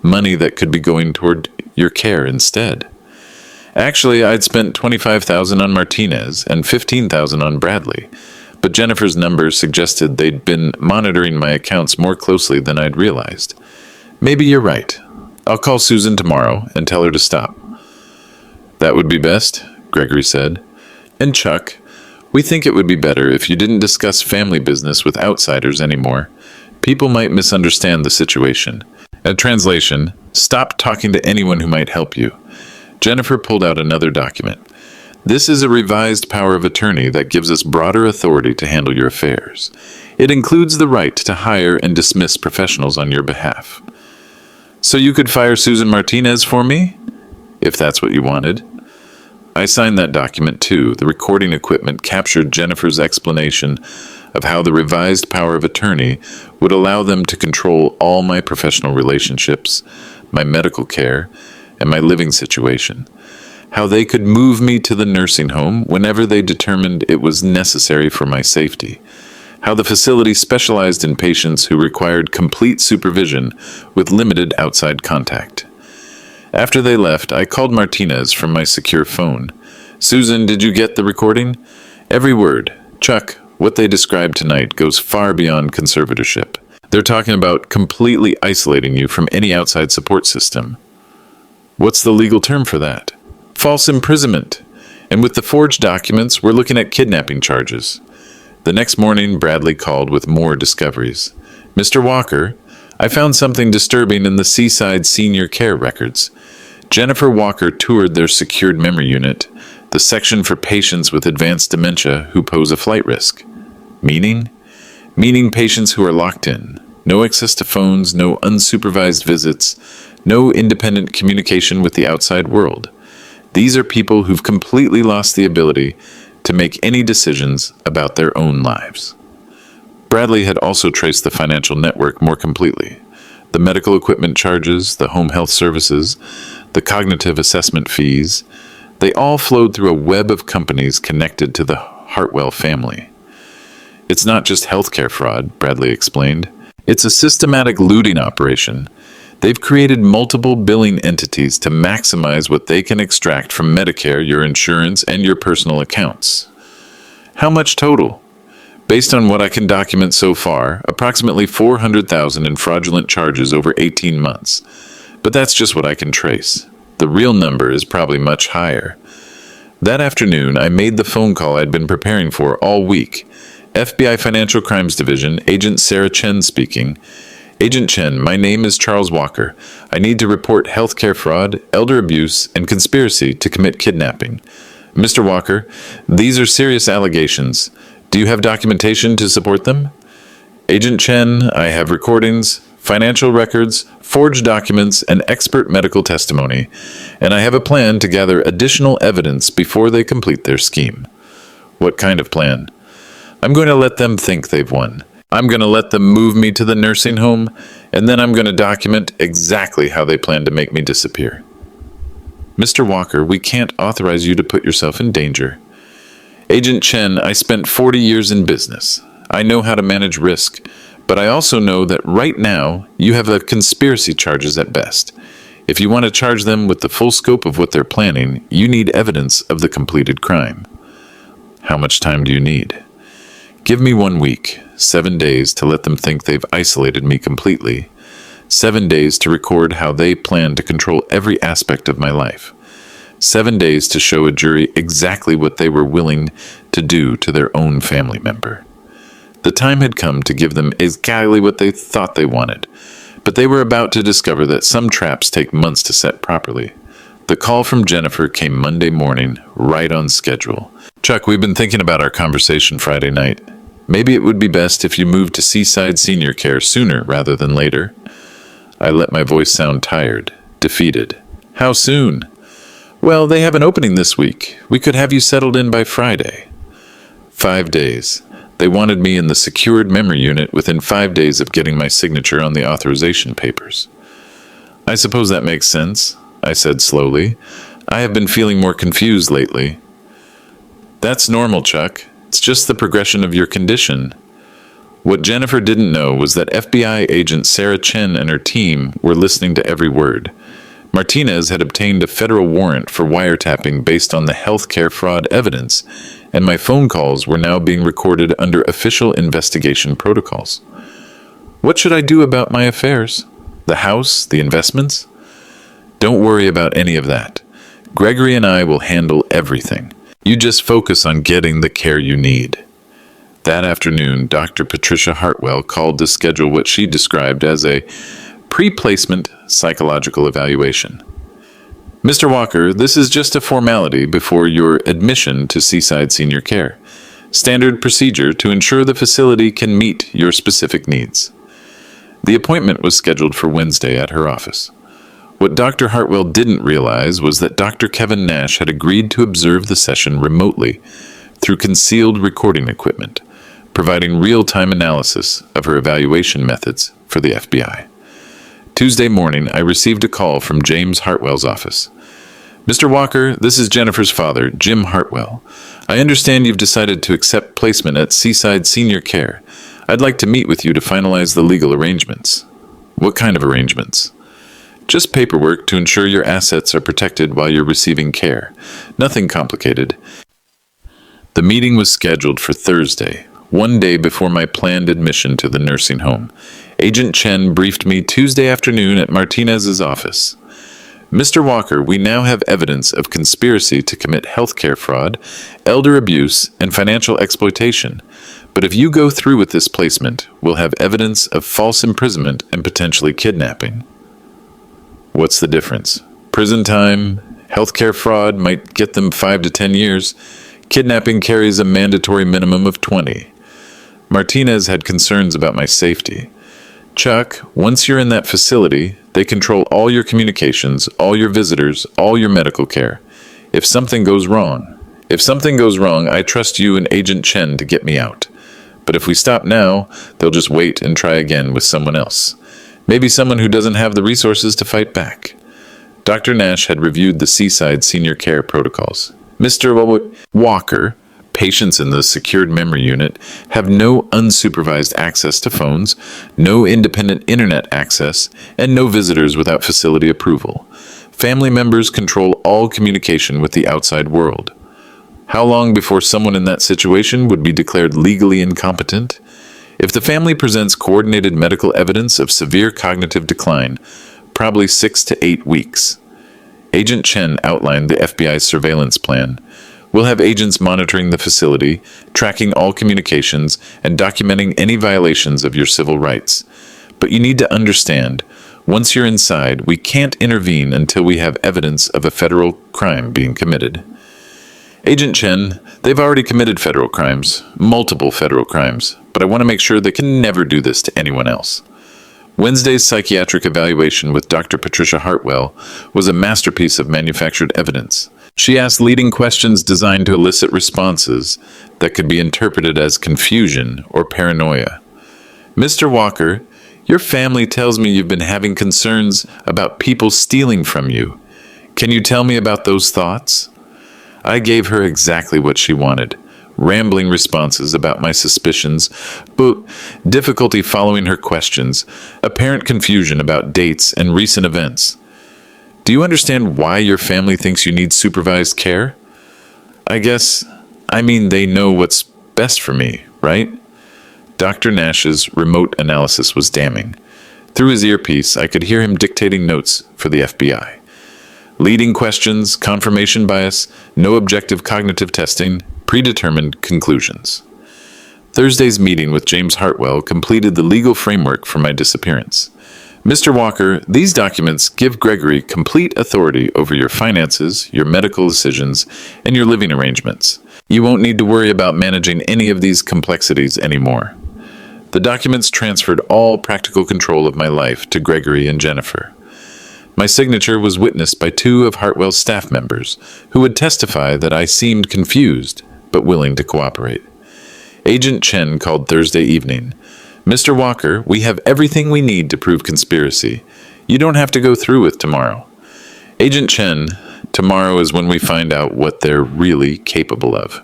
Money that could be going toward your care instead. Actually, I'd spent $25,000 on Martinez and $15,000 on Bradley, but Jennifer's numbers suggested they'd been monitoring my accounts more closely than I'd realized. Maybe you're right. I'll call Susan tomorrow and tell her to stop. That would be best, Gregory said. And Chuck, we think it would be better if you didn't discuss family business with outsiders anymore. People might misunderstand the situation. A translation, stop talking to anyone who might help you. Jennifer pulled out another document. This is a revised power of attorney that gives us broader authority to handle your affairs. It includes the right to hire and dismiss professionals on your behalf. So you could fire Susan Martinez for me? If that's what you wanted. I signed that document too. The recording equipment captured Jennifer's explanation of how the revised power of attorney would allow them to control all my professional relationships, my medical care, and my living situation. How they could move me to the nursing home whenever they determined it was necessary for my safety. How the facility specialized in patients who required complete supervision with limited outside contact. After they left, I called Martinez from my secure phone. Susan, did you get the recording? Every word. Chuck, what they described tonight goes far beyond conservatorship. They're talking about completely isolating you from any outside support system. What's the legal term for that? False imprisonment. And with the forged documents, we're looking at kidnapping charges. The next morning, Bradley called with more discoveries. Mr. Walker, I found something disturbing in the Seaside Senior Care records. Jennifer Walker toured their secured memory unit, the section for patients with advanced dementia who pose a flight risk. Meaning? Meaning patients who are locked in. No access to phones, no unsupervised visits, no independent communication with the outside world. These are people who've completely lost the ability to make any decisions about their own lives. Bradley had also traced the financial network more completely. The medical equipment charges, the home health services, the cognitive assessment fees, they all flowed through a web of companies connected to the Hartwell family. It's not just healthcare fraud, Bradley explained. It's a systematic looting operation. They've created multiple billing entities to maximize what they can extract from Medicare, your insurance, and your personal accounts. How much total? Based on what I can document so far, approximately $400,000 in fraudulent charges over 18 months. But that's just what I can trace. The real number is probably much higher. That afternoon, I made the phone call I'd been preparing for all week. FBI Financial Crimes Division, Agent Sarah Chen speaking. Agent Chen, my name is Charles Walker. I need to report healthcare fraud, elder abuse, and conspiracy to commit kidnapping. Mr. Walker, these are serious allegations. Do you have documentation to support them? Agent Chen, I have recordings, financial records, forged documents, and expert medical testimony, and I have a plan to gather additional evidence before they complete their scheme. What kind of plan? I'm going to let them think they've won. I'm going to let them move me to the nursing home, and then I'm going to document exactly how they plan to make me disappear. Mr. Walker, we can't authorize you to put yourself in danger. Agent Chen, I spent 40 years in business. I know how to manage risk, but I also know that right now you have conspiracy charges at best. If you want to charge them with the full scope of what they're planning, you need evidence of the completed crime. How much time do you need? Give me 1 week, 7 days to let them think they've isolated me completely, 7 days to record how they plan to control every aspect of my life, 7 days to show a jury exactly what they were willing to do to their own family member. The time had come to give them exactly what they thought they wanted, but they were about to discover that some traps take months to set properly. The call from Jennifer came Monday morning, right on schedule. Chuck, we've been thinking about our conversation Friday night. Maybe it would be best if you moved to Seaside Senior Care sooner rather than later. I let my voice sound tired, defeated. How soon? Well, they have an opening this week. We could have you settled in by Friday. 5 days. They wanted me in the secured memory unit within 5 days of getting my signature on the authorization papers. I suppose that makes sense, I said slowly. I have been feeling more confused lately. That's normal, Chuck. It's just the progression of your condition. What Jennifer didn't know was that FBI agent Sarah Chen and her team were listening to every word. Martinez had obtained a federal warrant for wiretapping based on the healthcare fraud evidence, and my phone calls were now being recorded under official investigation protocols. What should I do about my affairs? The house? The investments? Don't worry about any of that. Gregory and I will handle everything. You just focus on getting the care you need. That afternoon, Dr. Patricia Hartwell called to schedule what she described as a pre-placement psychological evaluation. Mr. Walker, this is just a formality before your admission to Seaside Senior Care. Standard procedure to ensure the facility can meet your specific needs. The appointment was scheduled for Wednesday at her office. What Dr. Hartwell didn't realize was that Dr. Kevin Nash had agreed to observe the session remotely through concealed recording equipment, providing real-time analysis of her evaluation methods for the FBI. Tuesday morning, I received a call from James Hartwell's office. Mr. Walker, this is Jennifer's father, Jim Hartwell. I understand you've decided to accept placement at Seaside Senior Care. I'd like to meet with you to finalize the legal arrangements. What kind of arrangements? Just paperwork to ensure your assets are protected while you're receiving care. Nothing complicated. The meeting was scheduled for Thursday, one day before my planned admission to the nursing home. Agent Chen briefed me Tuesday afternoon at Martinez's office. Mr. Walker, we now have evidence of conspiracy to commit healthcare fraud, elder abuse, and financial exploitation. But if you go through with this placement, we'll have evidence of false imprisonment and potentially kidnapping. What's the difference? Prison time, healthcare fraud might get them 5 to 10 years. Kidnapping carries a mandatory minimum of 20. Martinez had concerns about my safety. Chuck, once you're in that facility, they control all your communications, all your visitors, all your medical care. If something goes wrong, I trust you and Agent Chen to get me out. But if we stop now, they'll just wait and try again with someone else. Maybe someone who doesn't have the resources to fight back. Dr. Nash had reviewed the Seaside Senior Care protocols. Mr. Walker, patients in the secured memory unit have no unsupervised access to phones, no independent internet access, and no visitors without facility approval. Family members control all communication with the outside world. How long before someone in that situation would be declared legally incompetent? If the family presents coordinated medical evidence of severe cognitive decline, probably 6 to 8 weeks. Agent Chen outlined the FBI's surveillance plan. We'll have agents monitoring the facility, tracking all communications, and documenting any violations of your civil rights. But you need to understand, once you're inside, we can't intervene until we have evidence of a federal crime being committed. Agent Chen, they've already committed federal crimes, multiple federal crimes, but I want to make sure they can never do this to anyone else. Wednesday's psychiatric evaluation with Dr. Patricia Hartwell was a masterpiece of manufactured evidence. She asked leading questions designed to elicit responses that could be interpreted as confusion or paranoia. Mr. Walker, your family tells me you've been having concerns about people stealing from you. Can you tell me about those thoughts? I gave her exactly what she wanted. Rambling responses about my suspicions, but difficulty following her questions, apparent confusion about dates and recent events. Do you understand why your family thinks you need supervised care? I mean they know what's best for me, right? Dr. Nash's remote analysis was damning. Through his earpiece, I could hear him dictating notes for the FBI. Leading questions, confirmation bias, no objective cognitive testing, predetermined conclusions. Thursday's meeting with James Hartwell completed the legal framework for my disappearance. Mr. Walker, these documents give Gregory complete authority over your finances, your medical decisions, and your living arrangements. You won't need to worry about managing any of these complexities anymore. The documents transferred all practical control of my life to Gregory and Jennifer. My signature was witnessed by 2 of Hartwell's staff members, who would testify that I seemed confused, but willing to cooperate. Agent Chen called Thursday evening. Mr. Walker, we have everything we need to prove conspiracy. You don't have to go through with tomorrow. Agent Chen, tomorrow is when we find out what they're really capable of.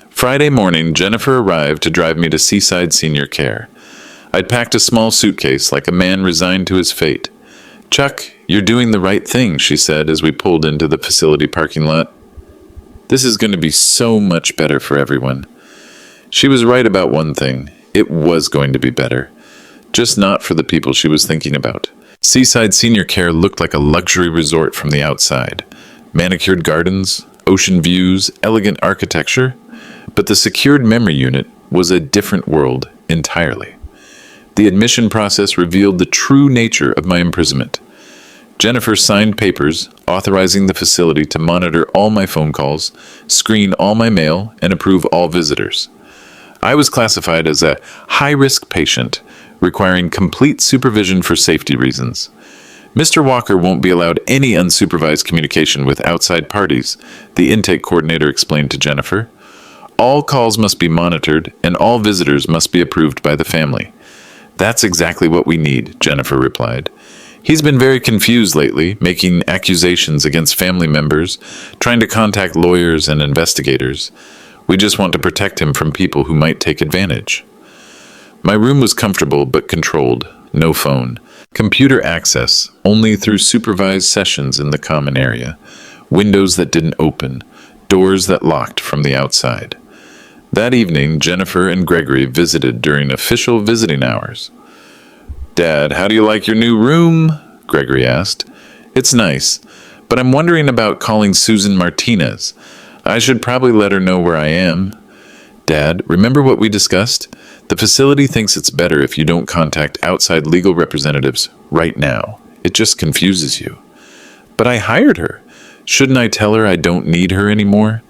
Friday morning, Jennifer arrived to drive me to Seaside Senior Care. I'd packed a small suitcase like a man resigned to his fate. Chuck, you're doing the right thing, she said as we pulled into the facility parking lot. This is going to be so much better for everyone. She was right about one thing. It was going to be better. Just not for the people she was thinking about. Seaside Senior Care looked like a luxury resort from the outside. Manicured gardens, ocean views, elegant architecture. But the secured memory unit was a different world entirely. The admission process revealed the true nature of my imprisonment. Jennifer signed papers authorizing the facility to monitor all my phone calls, screen all my mail, and approve all visitors. I was classified as a high-risk patient, requiring complete supervision for safety reasons. Mr. Walker won't be allowed any unsupervised communication with outside parties, the intake coordinator explained to Jennifer. All calls must be monitored, and all visitors must be approved by the family. That's exactly what we need, Jennifer replied. He's been very confused lately, making accusations against family members, trying to contact lawyers and investigators. We just want to protect him from people who might take advantage. My room was comfortable but controlled, no phone. Computer access only through supervised sessions in the common area. Windows that didn't open, doors that locked from the outside. That evening, Jennifer and Gregory visited during official visiting hours. "Dad, how do you like your new room?" Gregory asked. "It's nice, but I'm wondering about calling Susan Martinez. I should probably let her know where I am." "Dad, remember what we discussed? The facility thinks it's better if you don't contact outside legal representatives right now. It just confuses you." "But I hired her. Shouldn't I tell her I don't need her anymore?"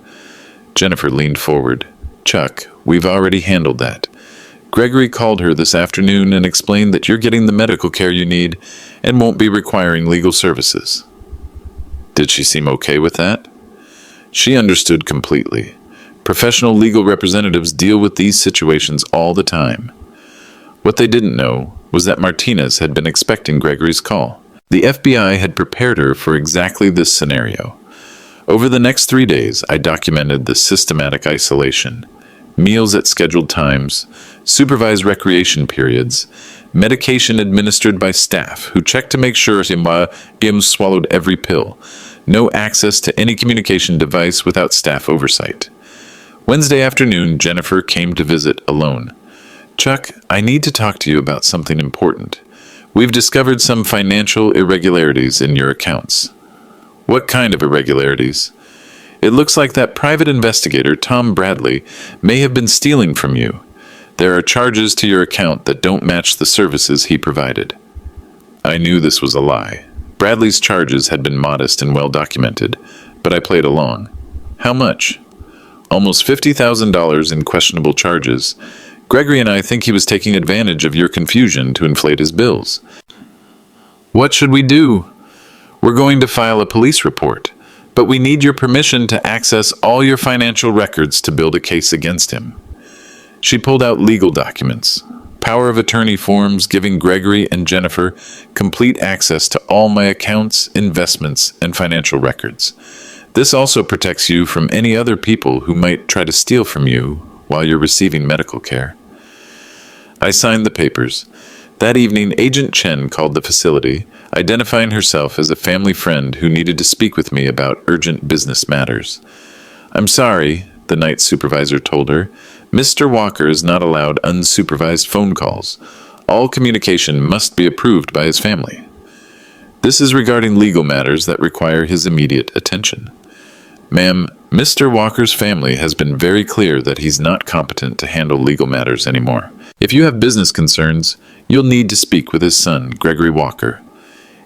Jennifer leaned forward. "Chuck, we've already handled that. Gregory called her this afternoon and explained that you're getting the medical care you need and won't be requiring legal services." "Did she seem okay with that?" "She understood completely. Professional legal representatives deal with these situations all the time." What they didn't know was that Martinez had been expecting Gregory's call. The FBI had prepared her for exactly this scenario. Over the next 3 days, I documented the systematic isolation, meals at scheduled times, supervised recreation periods, medication administered by staff who checked to make sure Im swallowed every pill, no access to any communication device without staff oversight. Wednesday afternoon, Jennifer came to visit alone. "Chuck, I need to talk to you about something important. We've discovered some financial irregularities in your accounts." "What kind of irregularities?" "It looks like that private investigator, Tom Bradley, may have been stealing from you. There are charges to your account that don't match the services he provided." I knew this was a lie. Bradley's charges had been modest and well documented, but I played along. "How much?" "Almost $50,000 in questionable charges. Gregory and I think he was taking advantage of your confusion to inflate his bills." "What should we do?" "We're going to file a police report, but we need your permission to access all your financial records to build a case against him." She pulled out legal documents, power of attorney forms giving Gregory and Jennifer complete access to all my accounts, investments, and financial records. This also protects you from any other people who might try to steal from you while you're receiving medical care. I signed the papers. That evening, Agent Chen called the facility, identifying herself as a family friend who needed to speak with me about urgent business matters. "I'm sorry," the night supervisor told her. "Mr. Walker is not allowed unsupervised phone calls. All communication must be approved by his family. This is regarding legal matters that require his immediate attention." "Ma'am, Mr. Walker's family has been very clear that he's not competent to handle legal matters anymore. If you have business concerns, you'll need to speak with his son, Gregory Walker."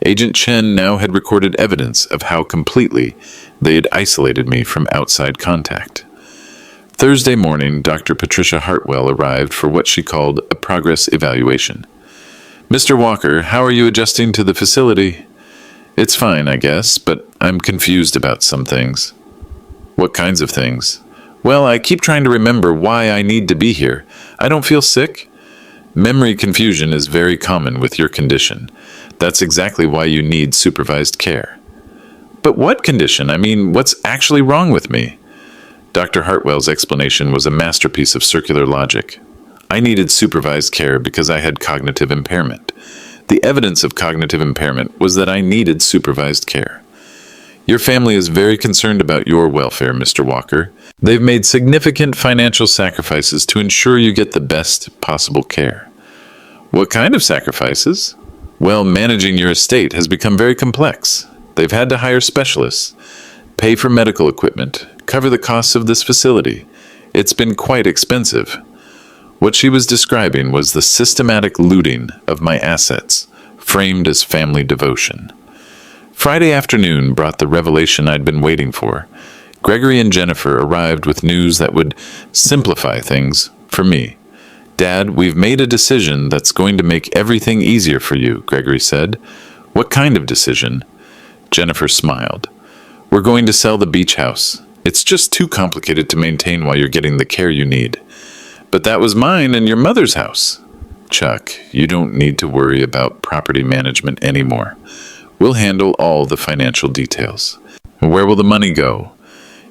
Agent Chen now had recorded evidence of how completely they had isolated me from outside contact. Thursday morning, Dr. Patricia Hartwell arrived for what she called a progress evaluation. "Mr. Walker, how are you adjusting to the facility?" "It's fine, I guess, but I'm confused about some things." "What kinds of things?" "Well, I keep trying to remember why I need to be here. I don't feel sick." "Memory confusion is very common with your condition. That's exactly why you need supervised care." "But what condition? I mean, what's actually wrong with me?" Dr. Hartwell's explanation was a masterpiece of circular logic. I needed supervised care because I had cognitive impairment. The evidence of cognitive impairment was that I needed supervised care. "Your family is very concerned about your welfare, Mr. Walker. They've made significant financial sacrifices to ensure you get the best possible care." "What kind of sacrifices?" "Well, managing your estate has become very complex. They've had to hire specialists, pay for medical equipment, cover the costs of this facility. It's been quite expensive." What she was describing was the systematic looting of my assets, framed as family devotion. Friday afternoon brought the revelation I'd been waiting for. Gregory and Jennifer arrived with news that would simplify things for me. "Dad, we've made a decision that's going to make everything easier for you," Gregory said. "What kind of decision?" Jennifer smiled. "We're going to sell the beach house. It's just too complicated to maintain while you're getting the care you need." "But that was mine and your mother's house." "Chuck, you don't need to worry about property management anymore. We'll handle all the financial details." "Where will the money go?"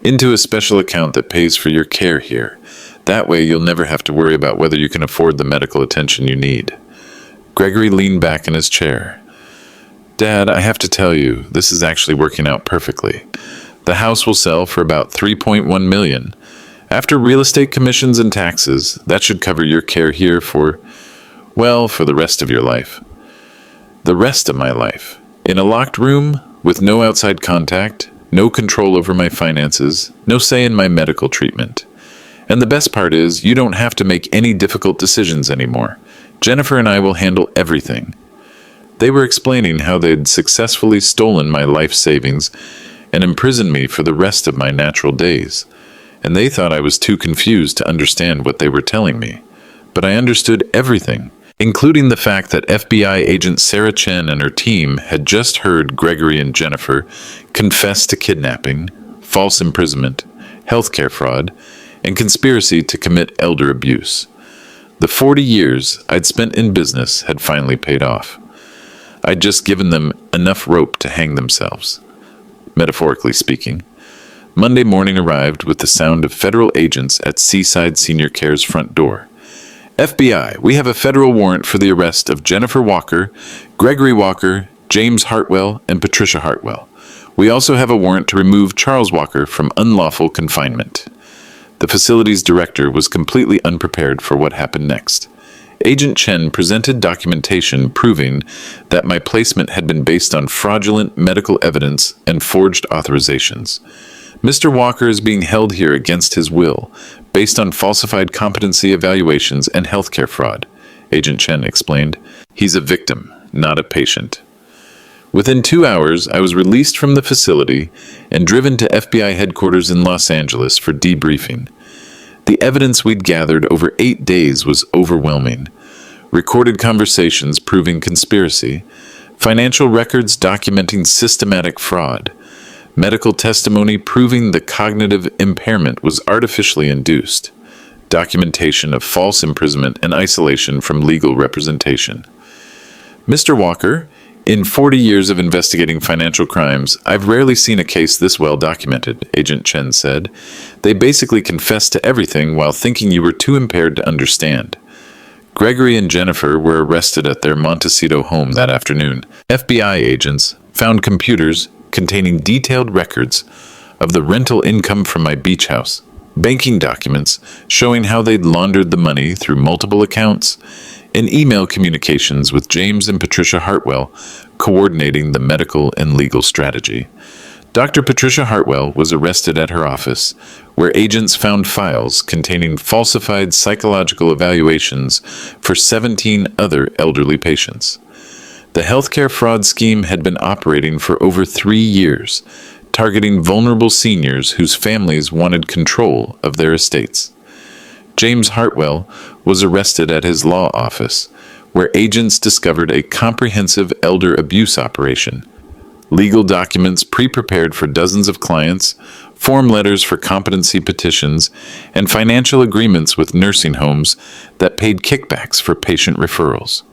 "Into a special account that pays for your care here. That way you'll never have to worry about whether you can afford the medical attention you need." Gregory leaned back in his chair. "Dad, I have to tell you, this is actually working out perfectly. The house will sell for about $3.1 million. After real estate commissions and taxes, that should cover your care here for, well, for the rest of your life. The rest of my life. In a locked room, with no outside contact, no control over my finances, no say in my medical treatment. And the best part is, you don't have to make any difficult decisions anymore. Jennifer and I will handle everything. They were explaining how they'd successfully stolen my life savings and imprisoned me for the rest of my natural days. And they thought I was too confused to understand what they were telling me. But I understood everything, including the fact that FBI agent Sarah Chen and her team had just heard Gregory and Jennifer confess to kidnapping, false imprisonment, healthcare fraud, and conspiracy to commit elder abuse. The 40 years I'd spent in business had finally paid off. I'd just given them enough rope to hang themselves, metaphorically speaking. Monday morning arrived with the sound of federal agents at Seaside Senior Care's front door. FBI, we have a federal warrant for the arrest of Jennifer Walker, Gregory Walker, James Hartwell, and Patricia Hartwell. We also have a warrant to remove Charles Walker from unlawful confinement. The facility's director was completely unprepared for what happened next. Agent Chen presented documentation proving that my placement had been based on fraudulent medical evidence and forged authorizations. Mr. Walker is being held here against his will, based on falsified competency evaluations and healthcare fraud, Agent Chen explained. He's a victim, not a patient. Within 2 hours, I was released from the facility and driven to FBI headquarters in Los Angeles for debriefing. The evidence we'd gathered over 8 days was overwhelming. Recorded conversations proving conspiracy, financial records documenting systematic fraud, medical testimony proving the cognitive impairment was artificially induced, documentation of false imprisonment and isolation from legal representation. Mr. Walker, in 40 years of investigating financial crimes, I've rarely seen a case this well documented, Agent Chen said. They basically confessed to everything while thinking you were too impaired to understand. Gregory and Jennifer were arrested at their Montecito home that afternoon. FBI agents found computers containing detailed records of the rental income from my beach house, banking documents showing how they'd laundered the money through multiple accounts, and email communications with James and Patricia Hartwell coordinating the medical and legal strategy. Dr. Patricia Hartwell was arrested at her office, where agents found files containing falsified psychological evaluations for 17 other elderly patients. The healthcare fraud scheme had been operating for over 3 years, targeting vulnerable seniors whose families wanted control of their estates. James Hartwell was arrested at his law office, where agents discovered a comprehensive elder abuse operation, legal documents pre-prepared for dozens of clients, form letters for competency petitions, and financial agreements with nursing homes that paid kickbacks for patient referrals.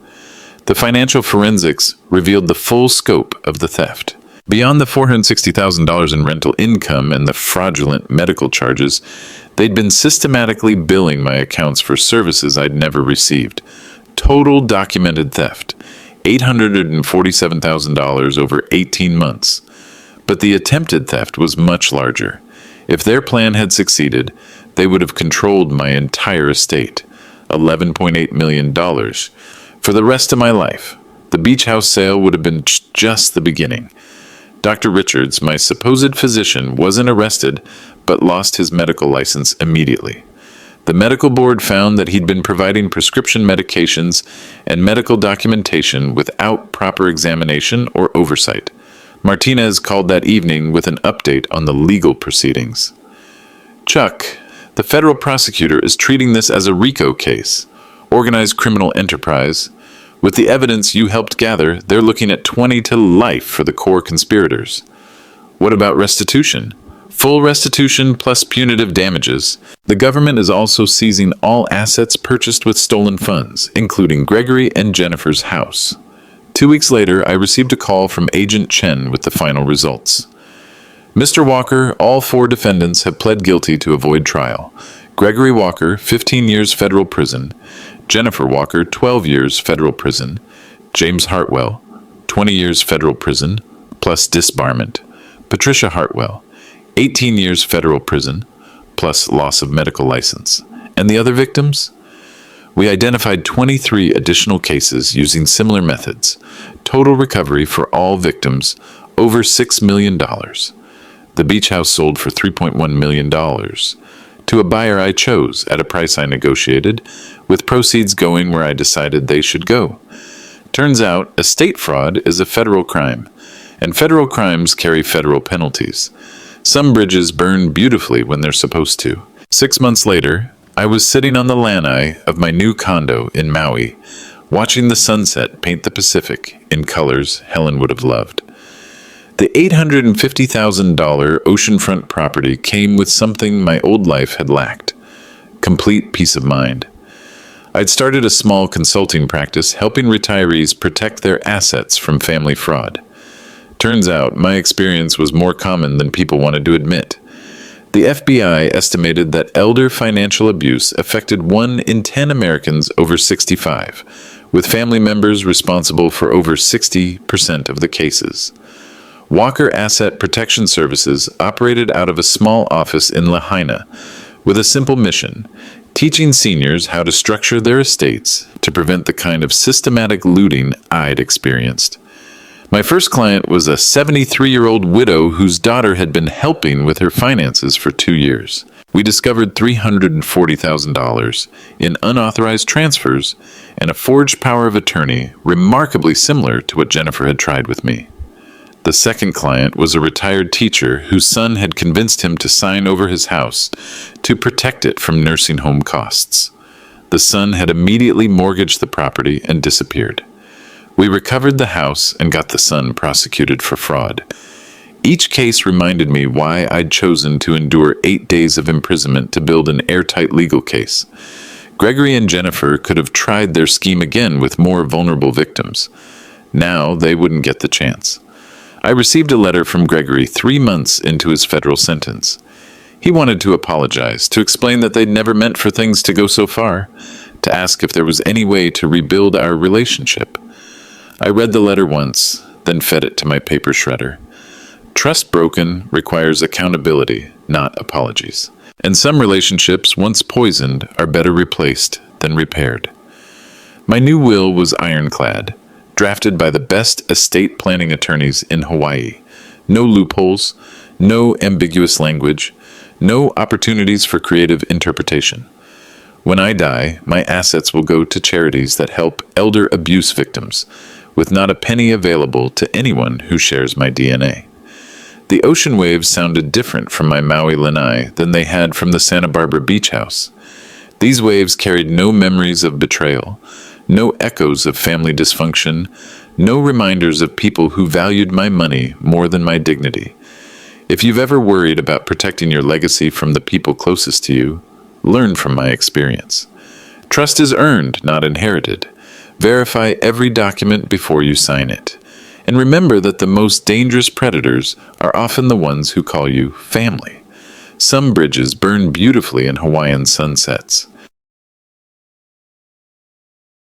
The financial forensics revealed the full scope of the theft. Beyond the $460,000 in rental income and the fraudulent medical charges, they'd been systematically billing my accounts for services I'd never received. Total documented theft, $847,000 over 18 months. But the attempted theft was much larger. If their plan had succeeded, they would have controlled my entire estate, $11.8 million. For the rest of my life, the beach house sale would have been just the beginning. Dr. Richards, my supposed physician, wasn't arrested, but lost his medical license immediately. The medical board found that he'd been providing prescription medications and medical documentation without proper examination or oversight. Martinez called that evening with an update on the legal proceedings. Chuck, the federal prosecutor is treating this as a RICO case, organized criminal enterprise. With the evidence you helped gather, they're looking at 20 to life for the core conspirators. What about restitution? Full restitution plus punitive damages. The government is also seizing all assets purchased with stolen funds, including Gregory and Jennifer's house. 2 weeks later, I received a call from Agent Chen with the final results. Mr. Walker, all 4 defendants have pled guilty to avoid trial. Gregory Walker, 15 years federal prison. Jennifer Walker, 12 years federal prison. James Hartwell, 20 years federal prison, plus disbarment. Patricia Hartwell, 18 years federal prison, plus loss of medical license. And the other victims? We identified 23 additional cases using similar methods. Total recovery for all victims, over $6 million. The beach house sold for $3.1 million to a buyer I chose at a price I negotiated, with proceeds going where I decided they should go. Turns out, estate fraud is a federal crime, and federal crimes carry federal penalties. Some bridges burn beautifully when they're supposed to. 6 months later, I was sitting on the lanai of my new condo in Maui, watching the sunset paint the Pacific in colors Helen would have loved. The $850,000 oceanfront property came with something my old life had lacked: complete peace of mind. I'd started a small consulting practice helping retirees protect their assets from family fraud. Turns out my experience was more common than people wanted to admit. The FBI estimated that elder financial abuse affected 1 in 10 Americans over 65, with family members responsible for over 60% of the cases. Walker Asset Protection Services operated out of a small office in Lahaina with a simple mission: teaching seniors how to structure their estates to prevent the kind of systematic looting I'd experienced. My first client was a 73-year-old widow whose daughter had been helping with her finances for 2 years. We discovered $340,000 in unauthorized transfers and a forged power of attorney remarkably similar to what Jennifer had tried with me. The second client was a retired teacher whose son had convinced him to sign over his house to protect it from nursing home costs. The son had immediately mortgaged the property and disappeared. We recovered the house and got the son prosecuted for fraud. Each case reminded me why I'd chosen to endure 8 days of imprisonment to build an airtight legal case. Gregory and Jennifer could have tried their scheme again with more vulnerable victims. Now they wouldn't get the chance. I received a letter from Gregory 3 months into his federal sentence. He wanted to apologize, to explain that they'd never meant for things to go so far, to ask if there was any way to rebuild our relationship. I read the letter once, then fed it to my paper shredder. Trust broken requires accountability, not apologies. And some relationships, once poisoned, are better replaced than repaired. My new will was ironclad, drafted by the best estate planning attorneys in Hawaii. No loopholes, no ambiguous language, no opportunities for creative interpretation. When I die, my assets will go to charities that help elder abuse victims, with not a penny available to anyone who shares my DNA. The ocean waves sounded different from my Maui lanai than they had from the Santa Barbara beach house. These waves carried no memories of betrayal, no echoes of family dysfunction, no reminders of people who valued my money more than my dignity. If you've ever worried about protecting your legacy from the people closest to you, learn from my experience. Trust is earned, not inherited. Verify every document before you sign it. And remember that the most dangerous predators are often the ones who call you family. Some bridges burn beautifully in Hawaiian sunsets.